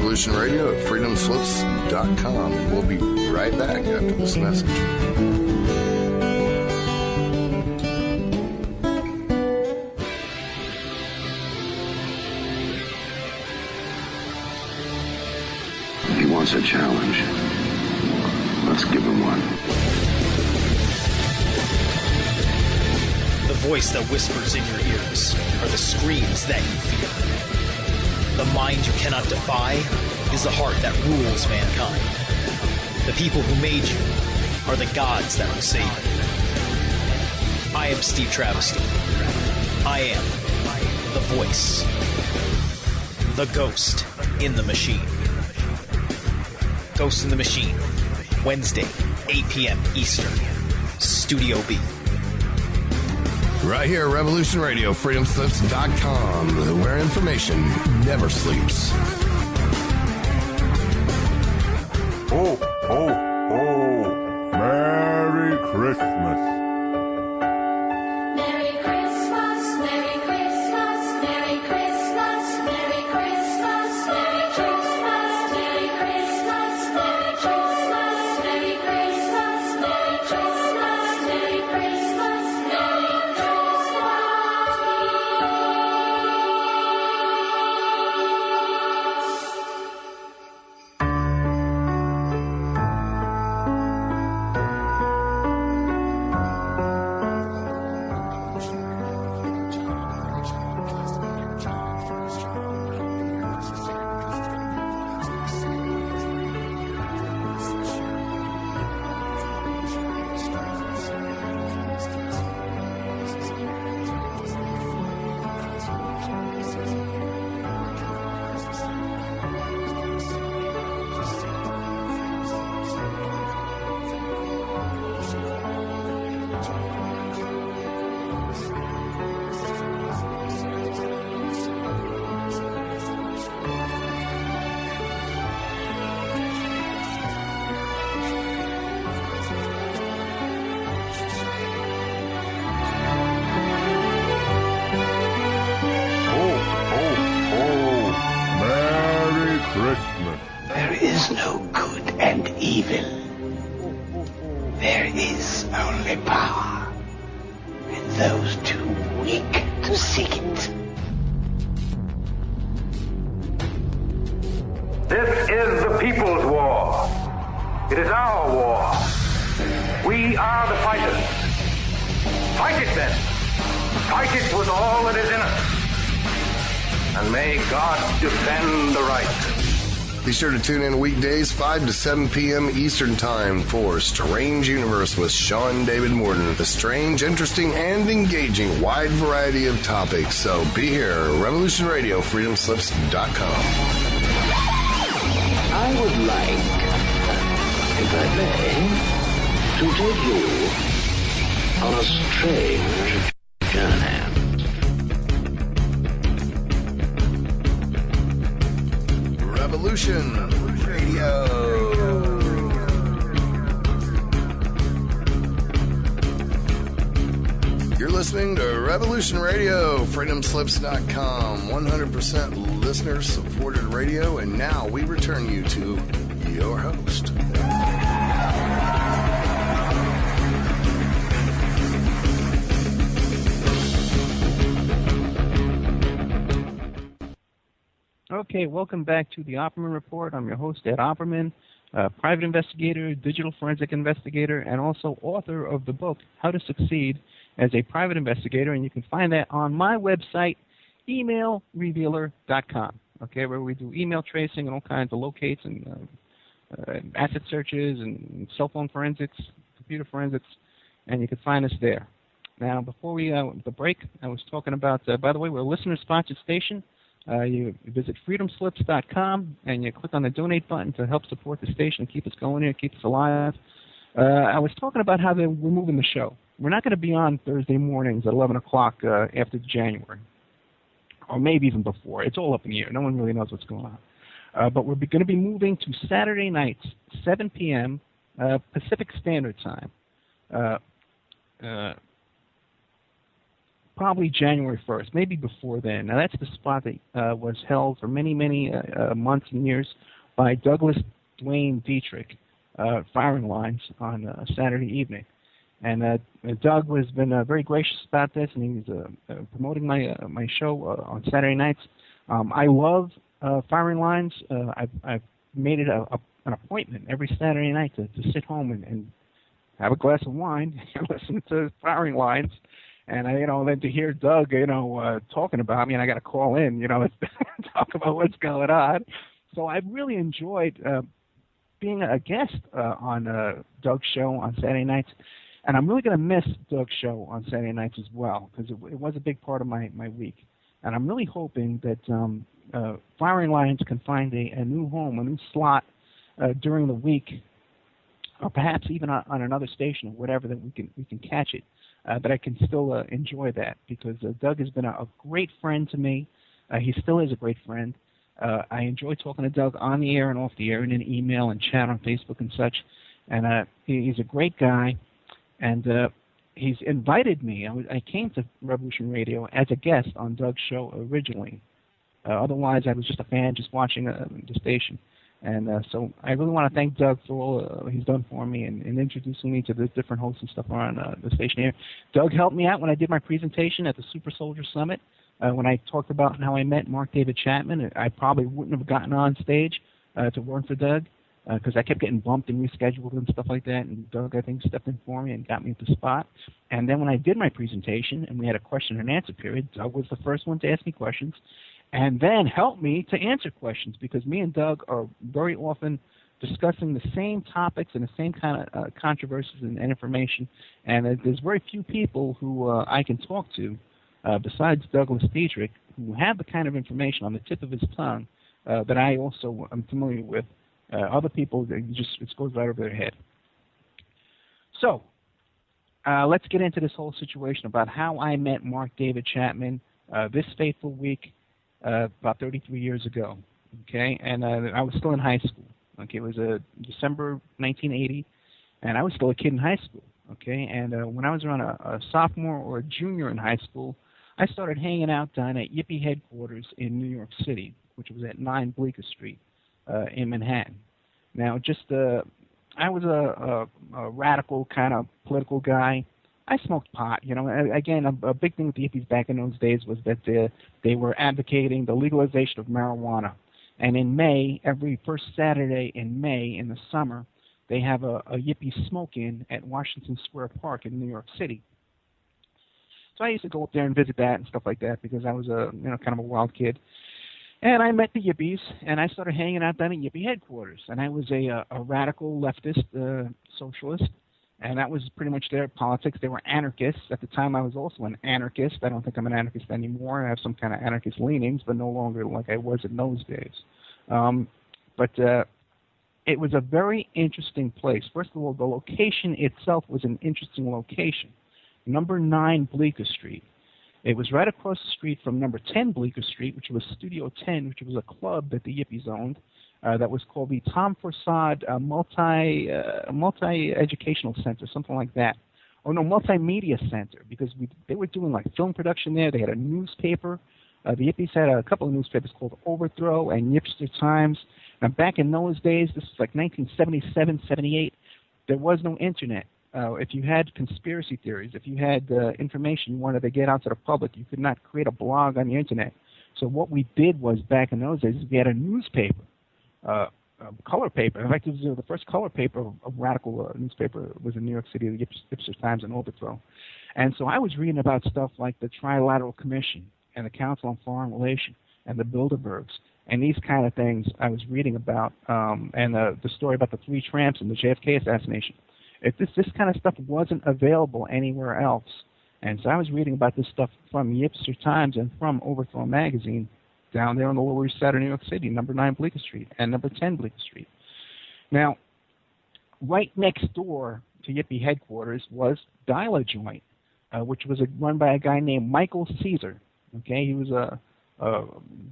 Revolution Radio at freedomslips.com. And we'll be right back after this message. He wants a challenge. Let's give him one. The voice that whispers in your ears are the screams that you fear. The mind you cannot defy is the heart that rules mankind. The people who made you are the gods that will save you. I am Steve Travesty. I am the voice. The ghost in the machine. Ghost in the Machine, Wednesday, 8 p.m. Eastern, Studio B. Right here, Revolution Radio, freedomslips.com, where information never sleeps. Oh, oh, oh, Merry Christmas. Be sure to tune in weekdays 5 to 7 p.m. Eastern Time for Strange Universe with Sean David Morden. The strange, interesting, and engaging wide variety of topics. So be here, Revolution Radio, freedomslips.com. I would like, if I may, to take you on a strange journey. Revolution Radio. You're listening to Revolution Radio, freedomslips.com, 100% listener-supported radio, and now we return you to your host. Okay, welcome back to the Opperman Report. I'm your host, Ed Opperman, private investigator, digital forensic investigator, and also author of the book, How to Succeed as a Private Investigator, and you can find that on my website, emailrevealer.com, okay, where we do email tracing and all kinds of locates and asset searches and cell phone forensics, computer forensics, and you can find us there. Now, before we the break, I was talking about, by the way, we're a listener-sponsored station. You visit freedomslips.com and you click on the donate button to help support the station, keep us going here, keep us alive. I was talking about how we're moving the show. We're not going to be on Thursday mornings at 11 o'clock after January, or maybe even before. It's all up in the air. No one really knows what's going on. But we're going to be moving to Saturday nights, 7 p.m. Pacific Standard Time. probably January 1st, maybe before then. Now, that's the spot that was held for many, many months and years by Douglas Dwayne Dietrich, Firing Lines, on Saturday evening. And Doug has been very gracious about this, and he's promoting my show on Saturday nights. I love Firing Lines. I've made it an appointment every Saturday night to sit home and have a glass of wine and listen to Firing Lines. And then to hear Doug, talking about me, and I got to call in, talk about what's going on. So I've really enjoyed being a guest on Doug's show on Saturday nights, and I'm really going to miss Doug's show on Saturday nights as well, because it was a big part of my week. And I'm really hoping that Firing Lines can find a new home, a new slot during the week, or perhaps even on another station or whatever, that we can catch it. But I can still enjoy that, because Doug has been a great friend to me. He still is a great friend. I enjoy talking to Doug on the air and off the air, and in email and chat on Facebook and such. And he's a great guy, and he's invited me. I came to Revolution Radio as a guest on Doug's show originally. Otherwise, I was just a fan, just watching the station. And so I really want to thank Doug for all he's done for me and introducing me to the different hosts and stuff around the station here. Doug helped me out when I did my presentation at the Super Soldier Summit. When I talked about how I met Mark David Chapman, I probably wouldn't have gotten on stage to work for Doug, because I kept getting bumped and rescheduled and stuff like that. And Doug, I think, stepped in for me and got me at the spot. And then when I did my presentation and we had a question and answer period, Doug was the first one to ask me questions, and then help me to answer questions, because me and Doug are very often discussing the same topics and the same kind of controversies and information. And there's very few people who I can talk to, besides Douglas Dietrich, who have the kind of information on the tip of his tongue that I also am familiar with. Other people, it goes right over their head. So let's get into this whole situation about how I met Mark David Chapman this fateful week, about 33 years ago, okay? And I was still in high school, okay? It was December 1980, and I was still a kid in high school, okay? And when I was around a sophomore or a junior in high school, I started hanging out down at Yippie headquarters in New York City, which was at 9 Bleecker Street in Manhattan. Now, I was a radical kind of political guy. I smoked pot, Again, a big thing with the hippies back in those days was that they were advocating the legalization of marijuana. And in May, every first Saturday in May in the summer, they have a yippie smoke-in at Washington Square Park in New York City. So I used to go up there and visit that and stuff like that, because I was kind of a wild kid. And I met the yippies, and I started hanging out down at Yippie headquarters. And I was a radical leftist socialist. And that was pretty much their politics. They were anarchists. At the time, I was also an anarchist. I don't think I'm an anarchist anymore. I have some kind of anarchist leanings, but no longer like I was in those days. But it was a very interesting place. First of all, the location itself was an interesting location. Number 9 Bleecker Street. It was right across the street from number 10 Bleecker Street, which was Studio 10, which was a club that the yippies owned. That was called the Tom Forsad Multi-Educational Center, something like that. Or no, Multimedia Center, because they were doing like film production there. They had a newspaper. The yippies had a couple of newspapers called Overthrow and Yipster Times. Now, back in those days, this was like 1977, 78, there was no internet. If you had conspiracy theories, if you had information you wanted to get out to the public, you could not create a blog on the internet. So what we did was, back in those days, we had a newspaper. Color paper. In fact, it was the first color paper of radical newspaper was in New York City, the Yipster Times and Overthrow. And so I was reading about stuff like the Trilateral Commission and the Council on Foreign Relations and the Bilderbergs and these kind of things I was reading about, and the story about the 3 tramps and the JFK assassination. If this kind of stuff wasn't available anywhere else. And so I was reading about this stuff from Yipster Times and from Overthrow magazine, down there on the Lower East Side of New York City, number 9 Bleecker Street and number 10 Bleecker Street. Now, right next door to Yippie headquarters was Dial Joint, which was run by a guy named Michael Caesar. Okay, he was a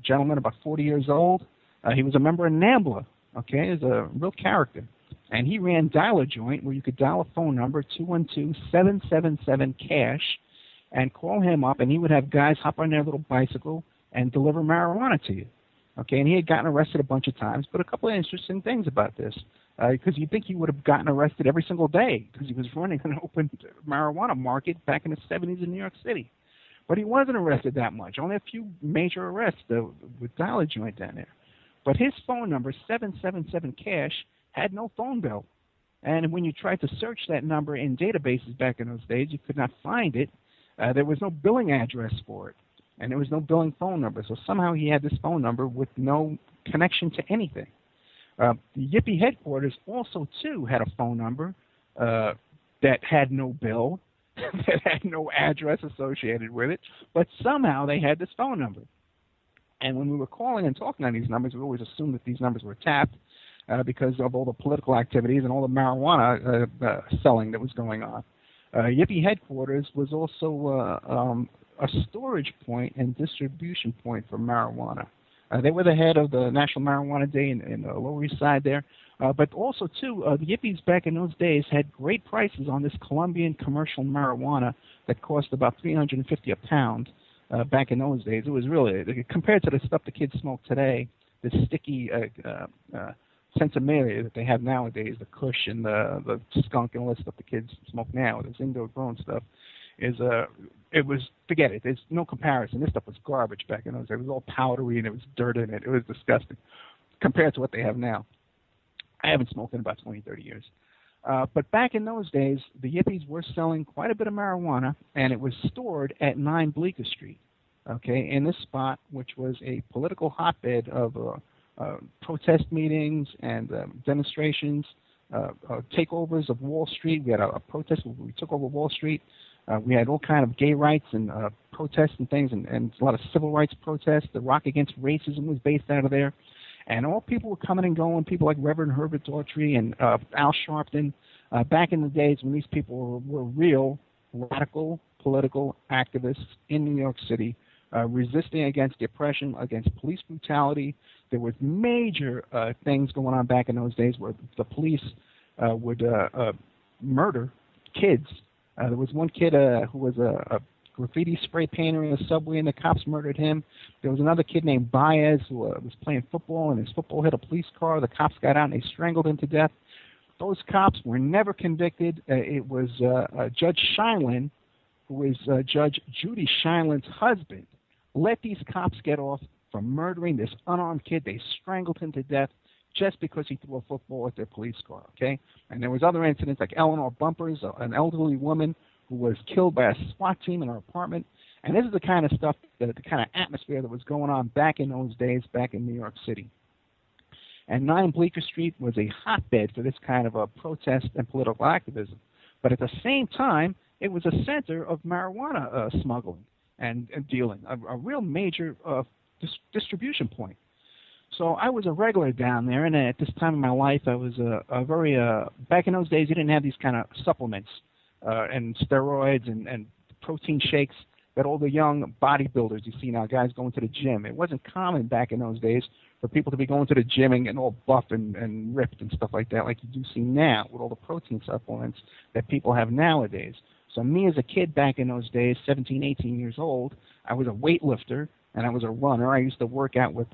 gentleman about 40 years old. He was a member of NAMBLA. Okay, he was a real character. And he ran Dial Joint, where you could dial a phone number, 212-777-CASH, and call him up, and he would have guys hop on their little bicycle and deliver marijuana to you. Okay, and he had gotten arrested a bunch of times, but a couple of interesting things about this, because you'd think he would have gotten arrested every single day because he was running an open marijuana market back in the 70s in New York City. But he wasn't arrested that much, only a few major arrests with dial joint down there. But his phone number, 777-CASH, had no phone bill. And when you tried to search that number in databases back in those days, you could not find it. There was no billing address for it, and there was no billing phone number. So somehow he had this phone number with no connection to anything. The Yippie headquarters also, too, had a phone number that had no bill, that had no address associated with it, but somehow they had this phone number. And when we were calling and talking on these numbers, we always assumed that these numbers were tapped because of all the political activities and all the marijuana selling that was going on. Yippie headquarters was also a storage point and distribution point for marijuana. They were the head of the National Marijuana Day in the Lower East Side there. But also, too, the Yippies back in those days had great prices on this Colombian commercial marijuana that cost about $350 a pound back in those days. It was really, compared to the stuff the kids smoke today, the sticky Sensimilia that they have nowadays, the Kush and the skunk and all that stuff the kids smoke now, this indoor-grown stuff, it was, forget it, there's no comparison. This stuff was garbage back in those days. It was all powdery and it was dirt in it. It was disgusting compared to what they have now. I haven't smoked in about 20, 30 years. But back in those days, the Yippies were selling quite a bit of marijuana, and it was stored at 9 Bleecker Street, okay, in this spot, which was a political hotbed of protest meetings and demonstrations, takeovers of Wall Street. We had a protest where we took over Wall Street. We had all kind of gay rights and protests and things, and a lot of civil rights protests. The Rock Against Racism was based out of there. And all people were coming and going, people like Reverend Herbert Daughtry and Al Sharpton, back in the days when these people were real radical political activists in New York City, resisting against the oppression, against police brutality. There was major things going on back in those days where the police would murder kids. There was one kid who was a graffiti spray painter in the subway, and the cops murdered him. There was another kid named Baez who was playing football, and his football hit a police car. The cops got out, and they strangled him to death. Those cops were never convicted. It was Judge Shineland, who was Judge Judy Shineland's husband, let these cops get off from murdering this unarmed kid. They strangled him to death just because he threw a football at their police car, okay? And there was other incidents like Eleanor Bumpers, an elderly woman who was killed by a SWAT team in her apartment. And this is the kind of stuff, the kind of atmosphere that was going on back in those days, back in New York City. And 9 Bleecker Street was a hotbed for this kind of a protest and political activism. But at the same time, it was a center of marijuana smuggling and dealing, a real major distribution point. So I was a regular down there, and at this time in my life, I was a very, back in those days, you didn't have these kind of supplements and steroids and protein shakes that all the young bodybuilders you see now, guys going to the gym. It wasn't common back in those days for people to be going to the gym and getting all buff and ripped and stuff like that, like you do see now with all the protein supplements that people have nowadays. So me as a kid back in those days, 17, 18 years old, I was a weightlifter and I was a runner. I used to work out with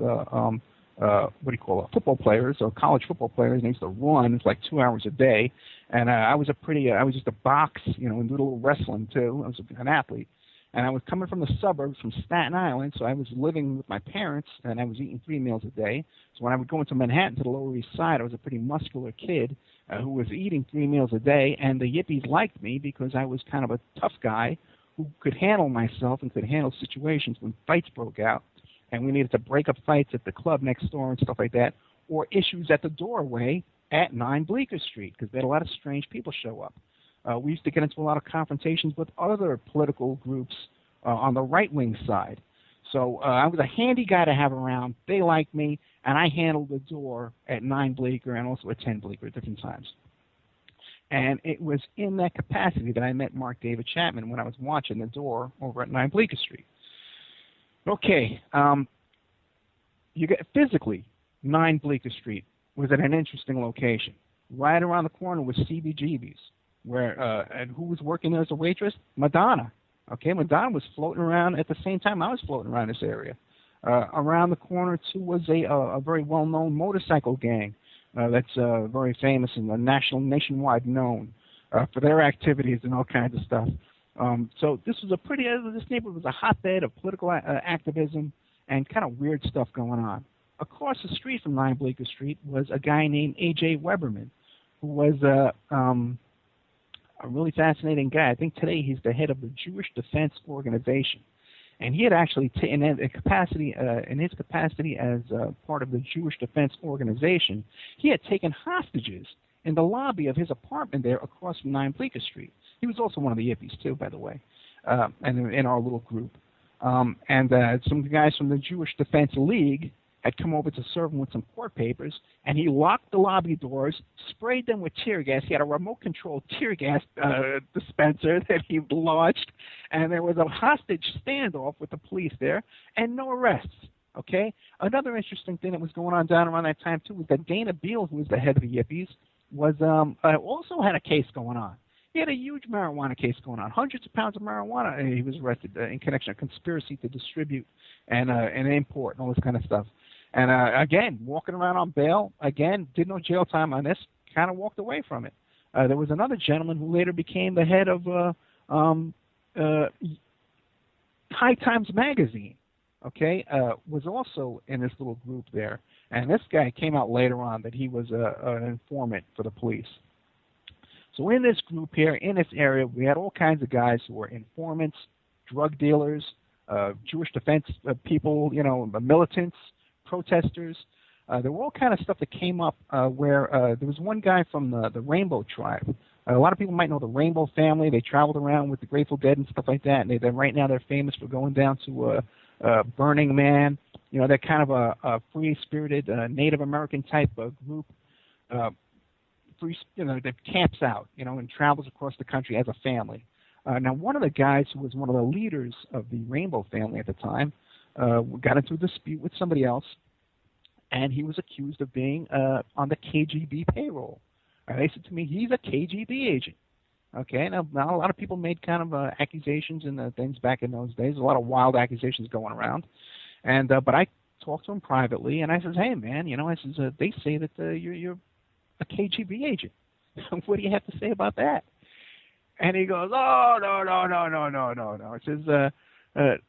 football players or college football players, and I used to run. It's like 2 hours a day, and I was just a box, and do a little wrestling too. I was an athlete, and I was coming from the suburbs from Staten Island, so I was living with my parents, and I was eating 3 meals a day. So when I would go into Manhattan to the Lower East Side, I was a pretty muscular kid who was eating 3 meals a day, and the Yippies liked me because I was kind of a tough guy who could handle myself and could handle situations when fights broke out. And we needed to break up fights at the club next door and stuff like that, or issues at the doorway at 9 Bleecker Street, because they had a lot of strange people show up. We used to get into a lot of confrontations with other political groups on the right-wing side. So I was a handy guy to have around. They liked me, and I handled the door at 9 Bleecker and also at 10 Bleecker at different times. And it was in that capacity that I met Mark David Chapman when I was watching the door over at 9 Bleecker Street. Okay, you get physically 9 Bleecker Street was at an interesting location. Right around the corner was CBGB's, where and who was working there as a waitress? Madonna. Okay, Madonna was floating around at the same time I was floating around this area. Around the corner, too, was a very well-known motorcycle gang that's very famous and nationwide known for their activities and all kinds of stuff. So this was this neighborhood was a hotbed of political activism and kind of weird stuff going on. Across the street from 9 Bleecker Street was a guy named A.J. Weberman, who was a really fascinating guy. I think today he's the head of the Jewish Defense Organization. And he had actually, in his capacity as part of the Jewish Defense Organization, he had taken hostages in the lobby of his apartment there across from 9 Bleecker Street. He was also one of the yippies, too, by the way, and in our little group. And some guys from the Jewish Defense League had come over to serve him with some court papers, and he locked the lobby doors, sprayed them with tear gas. He had a remote-controlled tear gas dispenser that he launched, and there was a hostage standoff with the police there, and no arrests. Okay? Another interesting thing that was going on down around that time, too, was that Dana Beal, who was the head of the Yippies, was also had a case going on. He had a huge marijuana case going on, hundreds of pounds of marijuana. He was arrested in connection with conspiracy to distribute and import and all this kind of stuff. And again, walking around on bail, again, did no jail time on this, kind of walked away from it. There was another gentleman who later became the head of High Times magazine, okay, was also in this little group there. And this guy came out later on that he was an informant for the police. So in this group here, in this area, we had all kinds of guys who were informants, drug dealers, Jewish defense people, militants, protesters. There were all kind of stuff that came up where there was one guy from the Rainbow Tribe. A lot of people might know the Rainbow family. They traveled around with the Grateful Dead and stuff like that. And right now they're famous for going down to Burning Man. They're kind of a free-spirited Native American type group. That camps out, and travels across the country as a family. Now, one of the guys who was one of the leaders of the Rainbow family at the time got into a dispute with somebody else, and he was accused of being on the KGB payroll. They said to me, he's a KGB agent. Okay, now a lot of people made kind of accusations and things back in those days. A lot of wild accusations going around, and but I talked to him privately, and I said, "Hey, man, I said they say that you're a KGB agent. What do you have to say about that?" And he goes, "Oh, no. It says,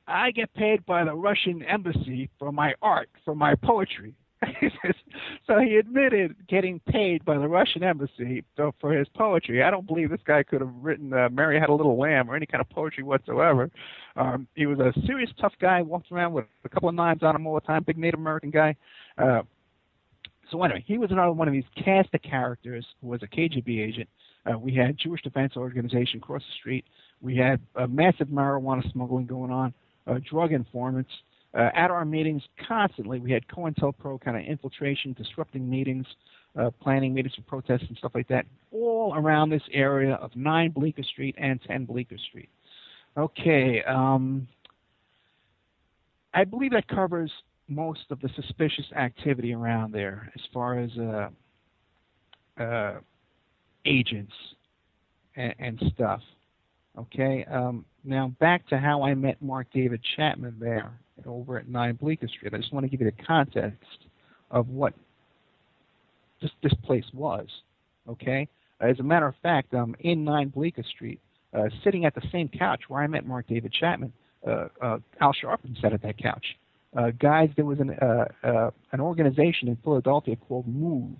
I get paid by the Russian embassy for my art, for my poetry." So he admitted getting paid by the Russian embassy for his poetry. I don't believe this guy could have written Mary Had a Little Lamb or any kind of poetry whatsoever. He was a serious, tough guy, walked around with a couple of knives on him all the time, big Native American guy. So anyway, he was another one of these cast of characters who was a KGB agent. We had Jewish Defense Organization across the street. We had massive marijuana smuggling going on, drug informants. At our meetings, constantly, we had COINTELPRO kind of infiltration, disrupting meetings, planning meetings for protests and stuff like that, all around this area of 9 Bleecker Street and 10 Bleecker Street. Okay, I believe that covers most of the suspicious activity around there as far as agents and stuff. Okay, now back to how I met Mark David Chapman there over at 9 Bleecker Street. I just want to give you the context of what this place was. Okay, as a matter of fact, in 9 Bleecker Street, sitting at the same couch where I met Mark David Chapman, Al Sharpton sat at that couch. Guys, there was an organization in Philadelphia called MOVE.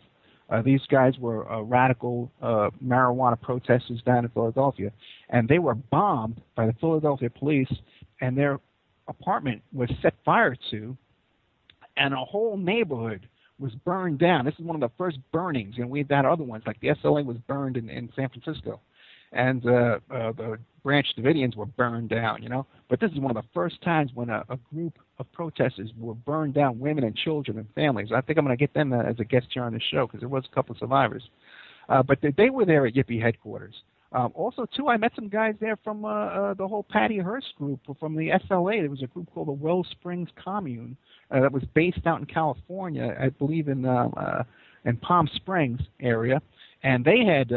These guys were radical marijuana protesters down in Philadelphia, and they were bombed by the Philadelphia police, and their apartment was set fire to, and a whole neighborhood was burned down. This is one of the first burnings, and we've had other ones, like the SLA was burned in San Francisco, and the Branch Davidians were burned down, But this is one of the first times when a group of protesters were burned down, women and children and families. I think I'm going to get them as a guest here on the show because there was a couple of survivors. But they were there at Yippie headquarters. Also, too, I met some guys there from the whole Patty Hearst group from the SLA. There was a group called the Wells Springs Commune that was based out in California, I believe in Palm Springs area. And they had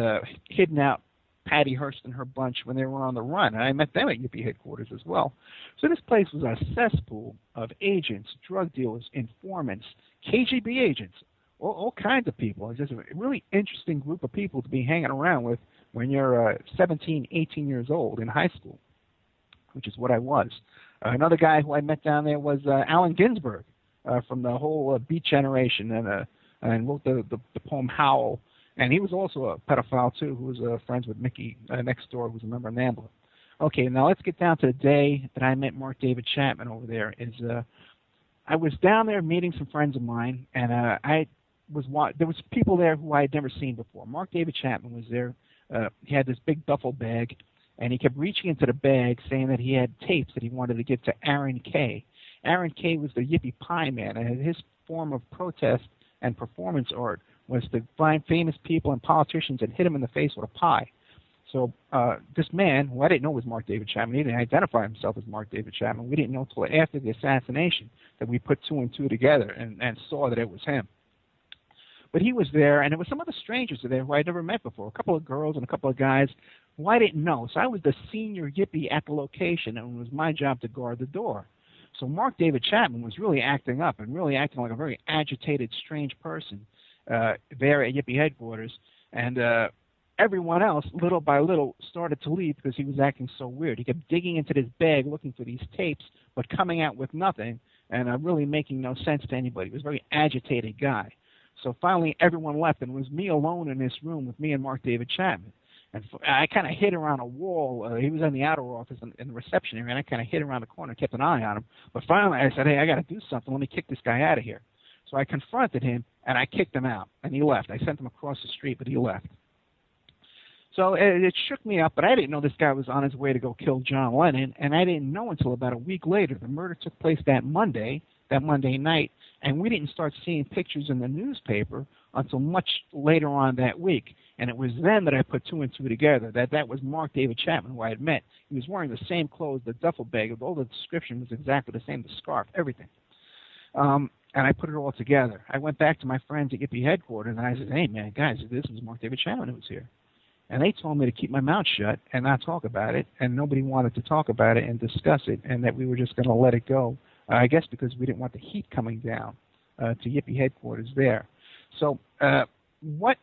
kidnapped Patty Hearst and her bunch when they were on the run, and I met them at Yippie headquarters as well. So this place was a cesspool of agents, drug dealers, informants, KGB agents, all kinds of people. It's just a really interesting group of people to be hanging around with when you're 17, 18 years old in high school, which is what I was. Another guy who I met down there was Allen Ginsberg from the whole Beat Generation, and wrote the poem Howl. And he was also a pedophile, too, who was friends with Mickey next door, who was a member of NAMBLA. Okay, now let's get down to the day that I met Mark David Chapman over there. I was down there meeting some friends of mine, and there was people there who I had never seen before. Mark David Chapman was there. He had this big duffel bag, and he kept reaching into the bag saying that he had tapes that he wanted to give to Aaron Kay. Aaron Kay was the Yippie Pie Man, and his form of protest and performance art was to find famous people and politicians and hit him in the face with a pie. So this man, who I didn't know was Mark David Chapman, he didn't identify himself as Mark David Chapman. We didn't know until after the assassination that we put two and two together and saw that it was him. But he was there, and there were some other strangers there who I'd never met before, a couple of girls and a couple of guys who I didn't know. So I was the senior Yippie at the location, and it was my job to guard the door. So Mark David Chapman was really acting up and really acting like a very agitated, strange person there at Yippie headquarters. And everyone else, little by little, started to leave because he was acting so weird. He kept digging into this bag looking for these tapes, but coming out with nothing and really making no sense to anybody. He was a very agitated guy. So finally everyone left, and it was me alone in this room with me and Mark David Chapman. And I kind of hid around a wall. He was in the outer office in the reception area, and I kind of hid around the corner and kept an eye on him. But finally I said, hey, I got to do something. Let me kick this guy out of here. So I confronted him, and I kicked him out, and he left. I sent him across the street, but he left. So it shook me up, but I didn't know this guy was on his way to go kill John Lennon, and I didn't know until about a week later. The murder took place that Monday night, and we didn't start seeing pictures in the newspaper until much later on that week. And it was then that I put two and two together, that was Mark David Chapman, who I had met. He was wearing the same clothes, the duffel bag, all the description was exactly the same, the scarf, everything. And I put it all together. I went back to my friends at Yippie headquarters, and I said, hey, man, guys, this was Mark David Chapman who was here. And they told me to keep my mouth shut and not talk about it, and nobody wanted to talk about it and discuss it, and that we were just going to let it go, I guess because we didn't want the heat coming down to Yippie headquarters there. So what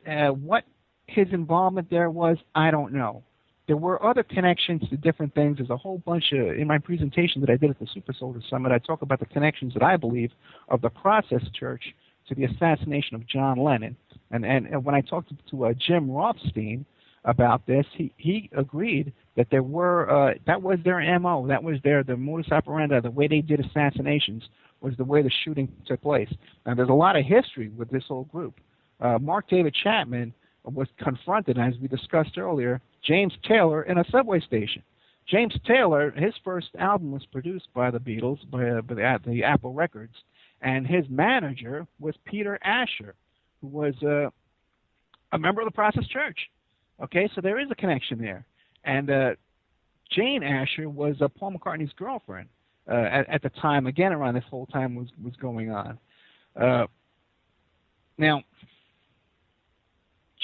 his involvement there was, I don't know. There were other connections to different things. There's a whole bunch in my presentation that I did at the Super Soldier Summit, I talk about the connections that I believe of the Process Church to the assassination of John Lennon. And when I talked to Jim Rothstein about this, he agreed that there were that was their MO, that was the modus operandi, the way they did assassinations was the way the shooting took place. Now, there's a lot of history with this whole group. Mark David Chapman was confronted, as we discussed earlier, James Taylor in a subway station. James Taylor, his first album was produced by the Beatles, by the Apple Records, and his manager was Peter Asher, who was a member of the Process Church. Okay, so there is a connection there. And Jane Asher was Paul McCartney's girlfriend at the time, again, around this whole time was going on. Now,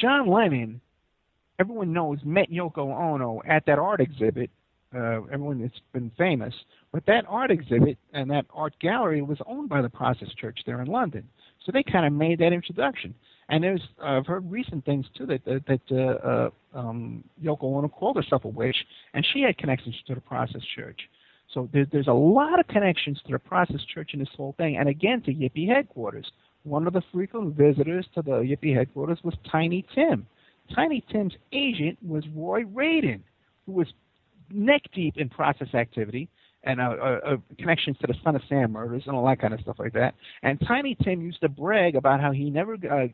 John Lennon, everyone knows, met Yoko Ono at that art exhibit. Everyone, it's been famous. But that art exhibit and that art gallery was owned by the Process Church there in London. So they kind of made that introduction. And I've heard recent things, too, that Yoko Ono called herself a witch, and she had connections to the Process Church. So there's a lot of connections to the Process Church in this whole thing, and again to Yippie headquarters. One of the frequent visitors to the Yippie headquarters was Tiny Tim. Tiny Tim's agent was Roy Radin, who was neck-deep in Process activity and connections to the Son of Sam murders and all that kind of stuff like that. And Tiny Tim used to brag about how he never had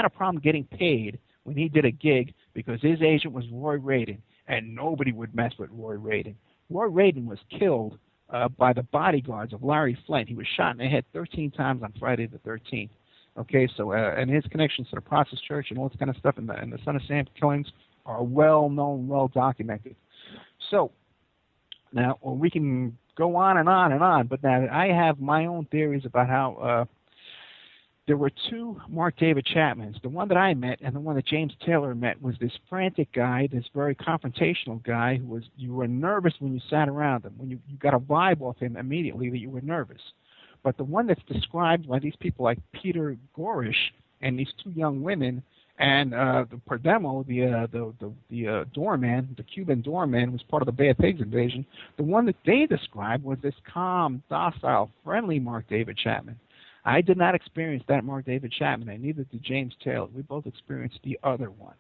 a problem getting paid when he did a gig because his agent was Roy Radin, and nobody would mess with Roy Radin. Roy Radin was killed by the bodyguards of Larry Flint. He was shot in the head 13 times on Friday the 13th. Okay, so and his connections to the Process Church and all this kind of stuff and the Son of Sam killings are well known, well documented. So now we can go on and on and on, but now I have my own theories about how there were two Mark David Chapmans. The one that I met and the one that James Taylor met was this frantic guy, this very confrontational guy you were nervous when you sat around him. When you got a vibe off him immediately that you were nervous. But the one that's described by these people like Peter Gorish and these two young women, and the Perdemo, the doorman, the Cuban doorman, was part of the Bay of Pigs invasion. The one that they described was this calm, docile, friendly Mark David Chapman. I did not experience that Mark David Chapman, and neither did James Taylor. We both experienced the other one.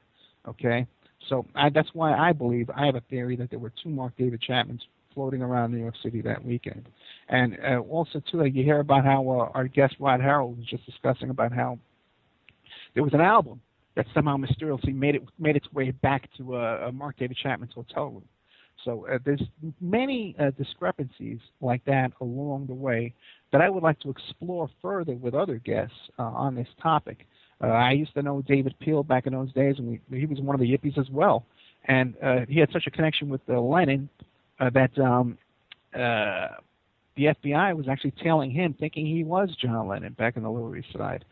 Okay, so that's why I have a theory that there were two Mark David Chapmans floating around New York City that weekend. And also, too, you hear about how our guest Rod Harrel was just discussing about how there was an album that somehow mysteriously made its way back to Mark David Chapman's hotel room. So there's many discrepancies like that along the way that I would like to explore further with other guests on this topic. I used to know David Peel back in those days, and he was one of the Yippies as well. And he had such a connection with Lennon that the FBI was actually tailing him, thinking he was John Lennon back in the Lower East Side.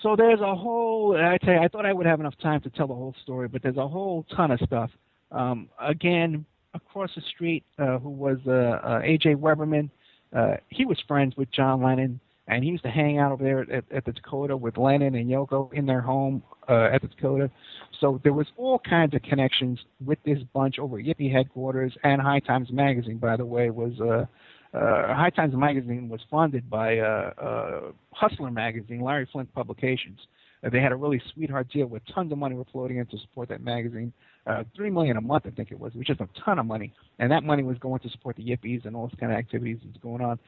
So there's a whole, I tell you, I thought I would have enough time to tell the whole story, but there's a whole ton of stuff. Again, across the street, who was A.J. Weberman, he was friends with John Lennon, and he used to hang out over there at the Dakota with Lennon and Yoko in their home at the Dakota. So there was all kinds of connections with this bunch over at Yippie headquarters, and High Times Magazine, by the way, was High Times Magazine was funded by Hustler Magazine, Larry Flint Publications. They had a really sweetheart deal with tons of money were floating in to support that magazine. $3 million a month, I think it was just a ton of money. And that money was going to support the Yippies and all this kind of activities that's going on.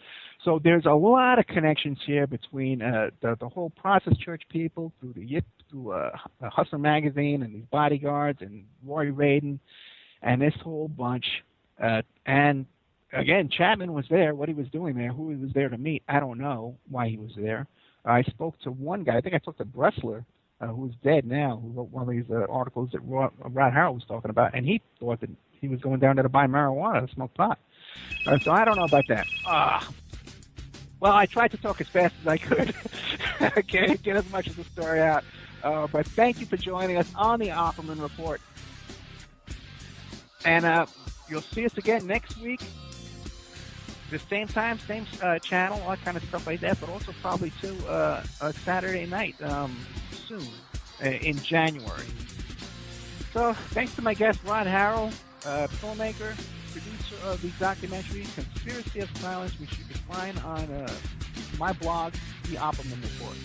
So there's a lot of connections here between the whole Process Church people through Hustler Magazine and these bodyguards and Roy Radin and this whole bunch. And again, Chapman was there. What he was doing there, who he was there to meet, I don't know why he was there. I spoke to one guy. I think I talked to Bressler, who's dead now, who wrote one of these articles that Rod Harrel was talking about, and he thought that he was going down there to buy marijuana to smoke pot. So I don't know about that. Well, I tried to talk as fast as I could. Okay, get as much of the story out. But thank you for joining us on the Opperman Report. And you'll see us again next week. The same time, same channel, all that kind of stuff like that, but also probably too Saturday night soon in January. So thanks to my guest Rod Harrel, filmmaker, producer of the documentary Conspiracy of Silence, which you can find on my blog, The Opperman Report.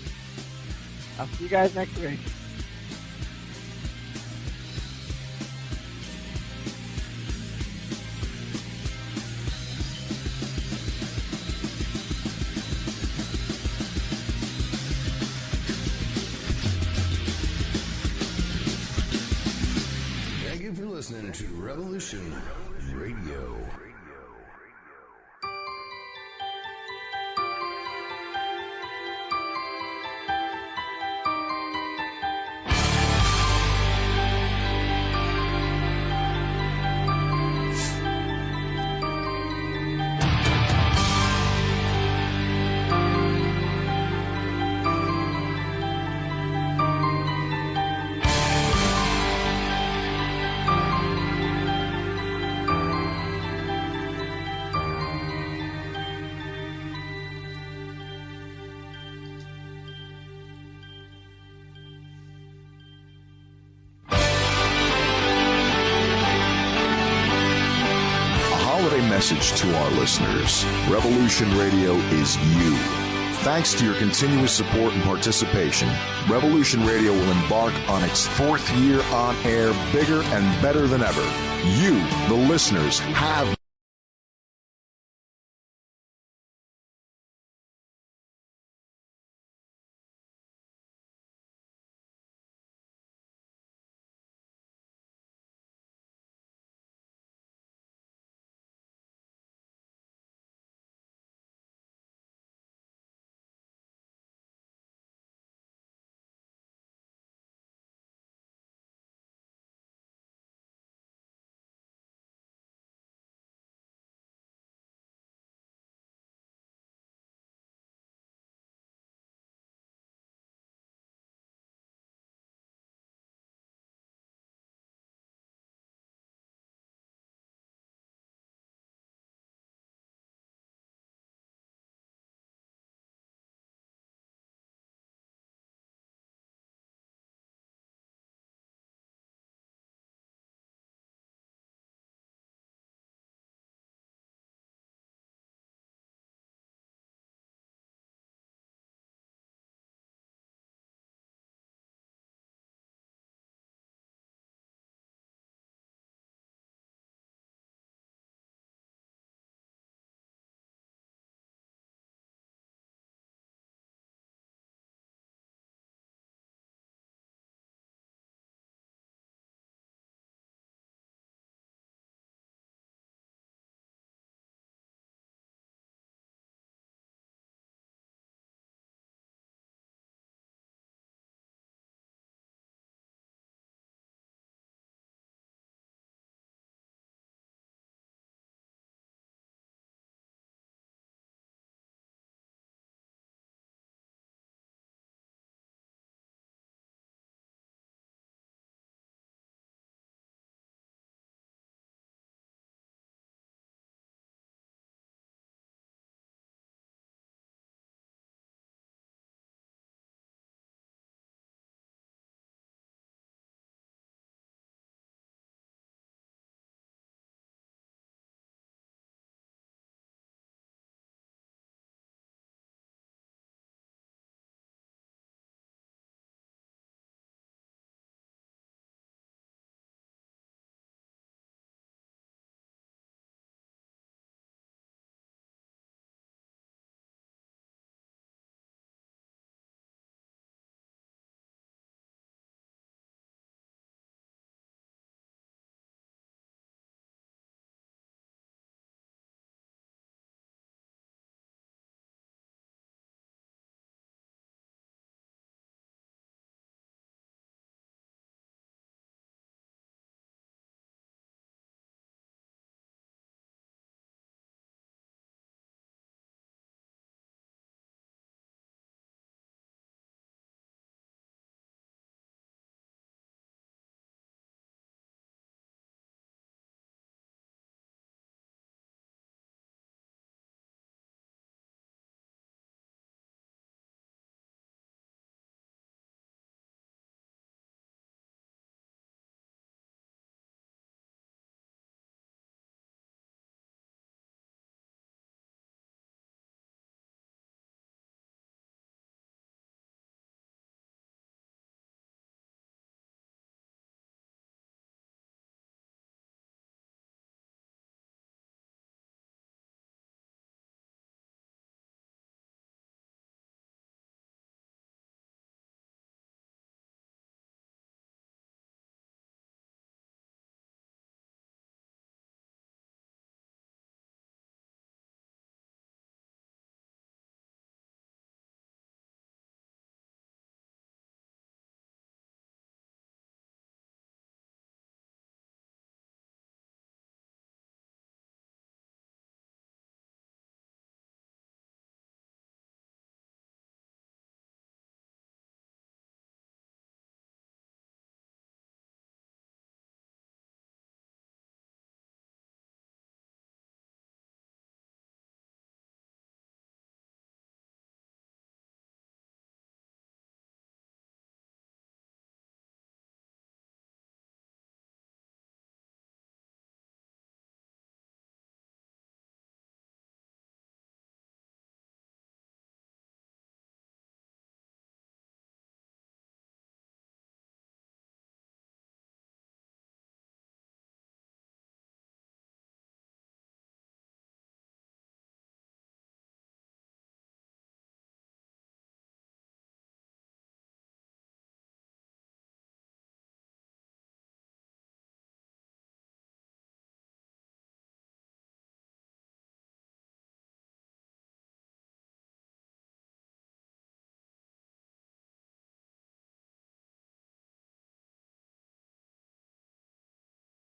I'll see you guys next week. You're listening to Revolution Radio. Message to our listeners. Revolution Radio is you. Thanks to your continuous support and participation, Revolution Radio will embark on its 4th year on air, bigger and better than ever. You, the listeners, have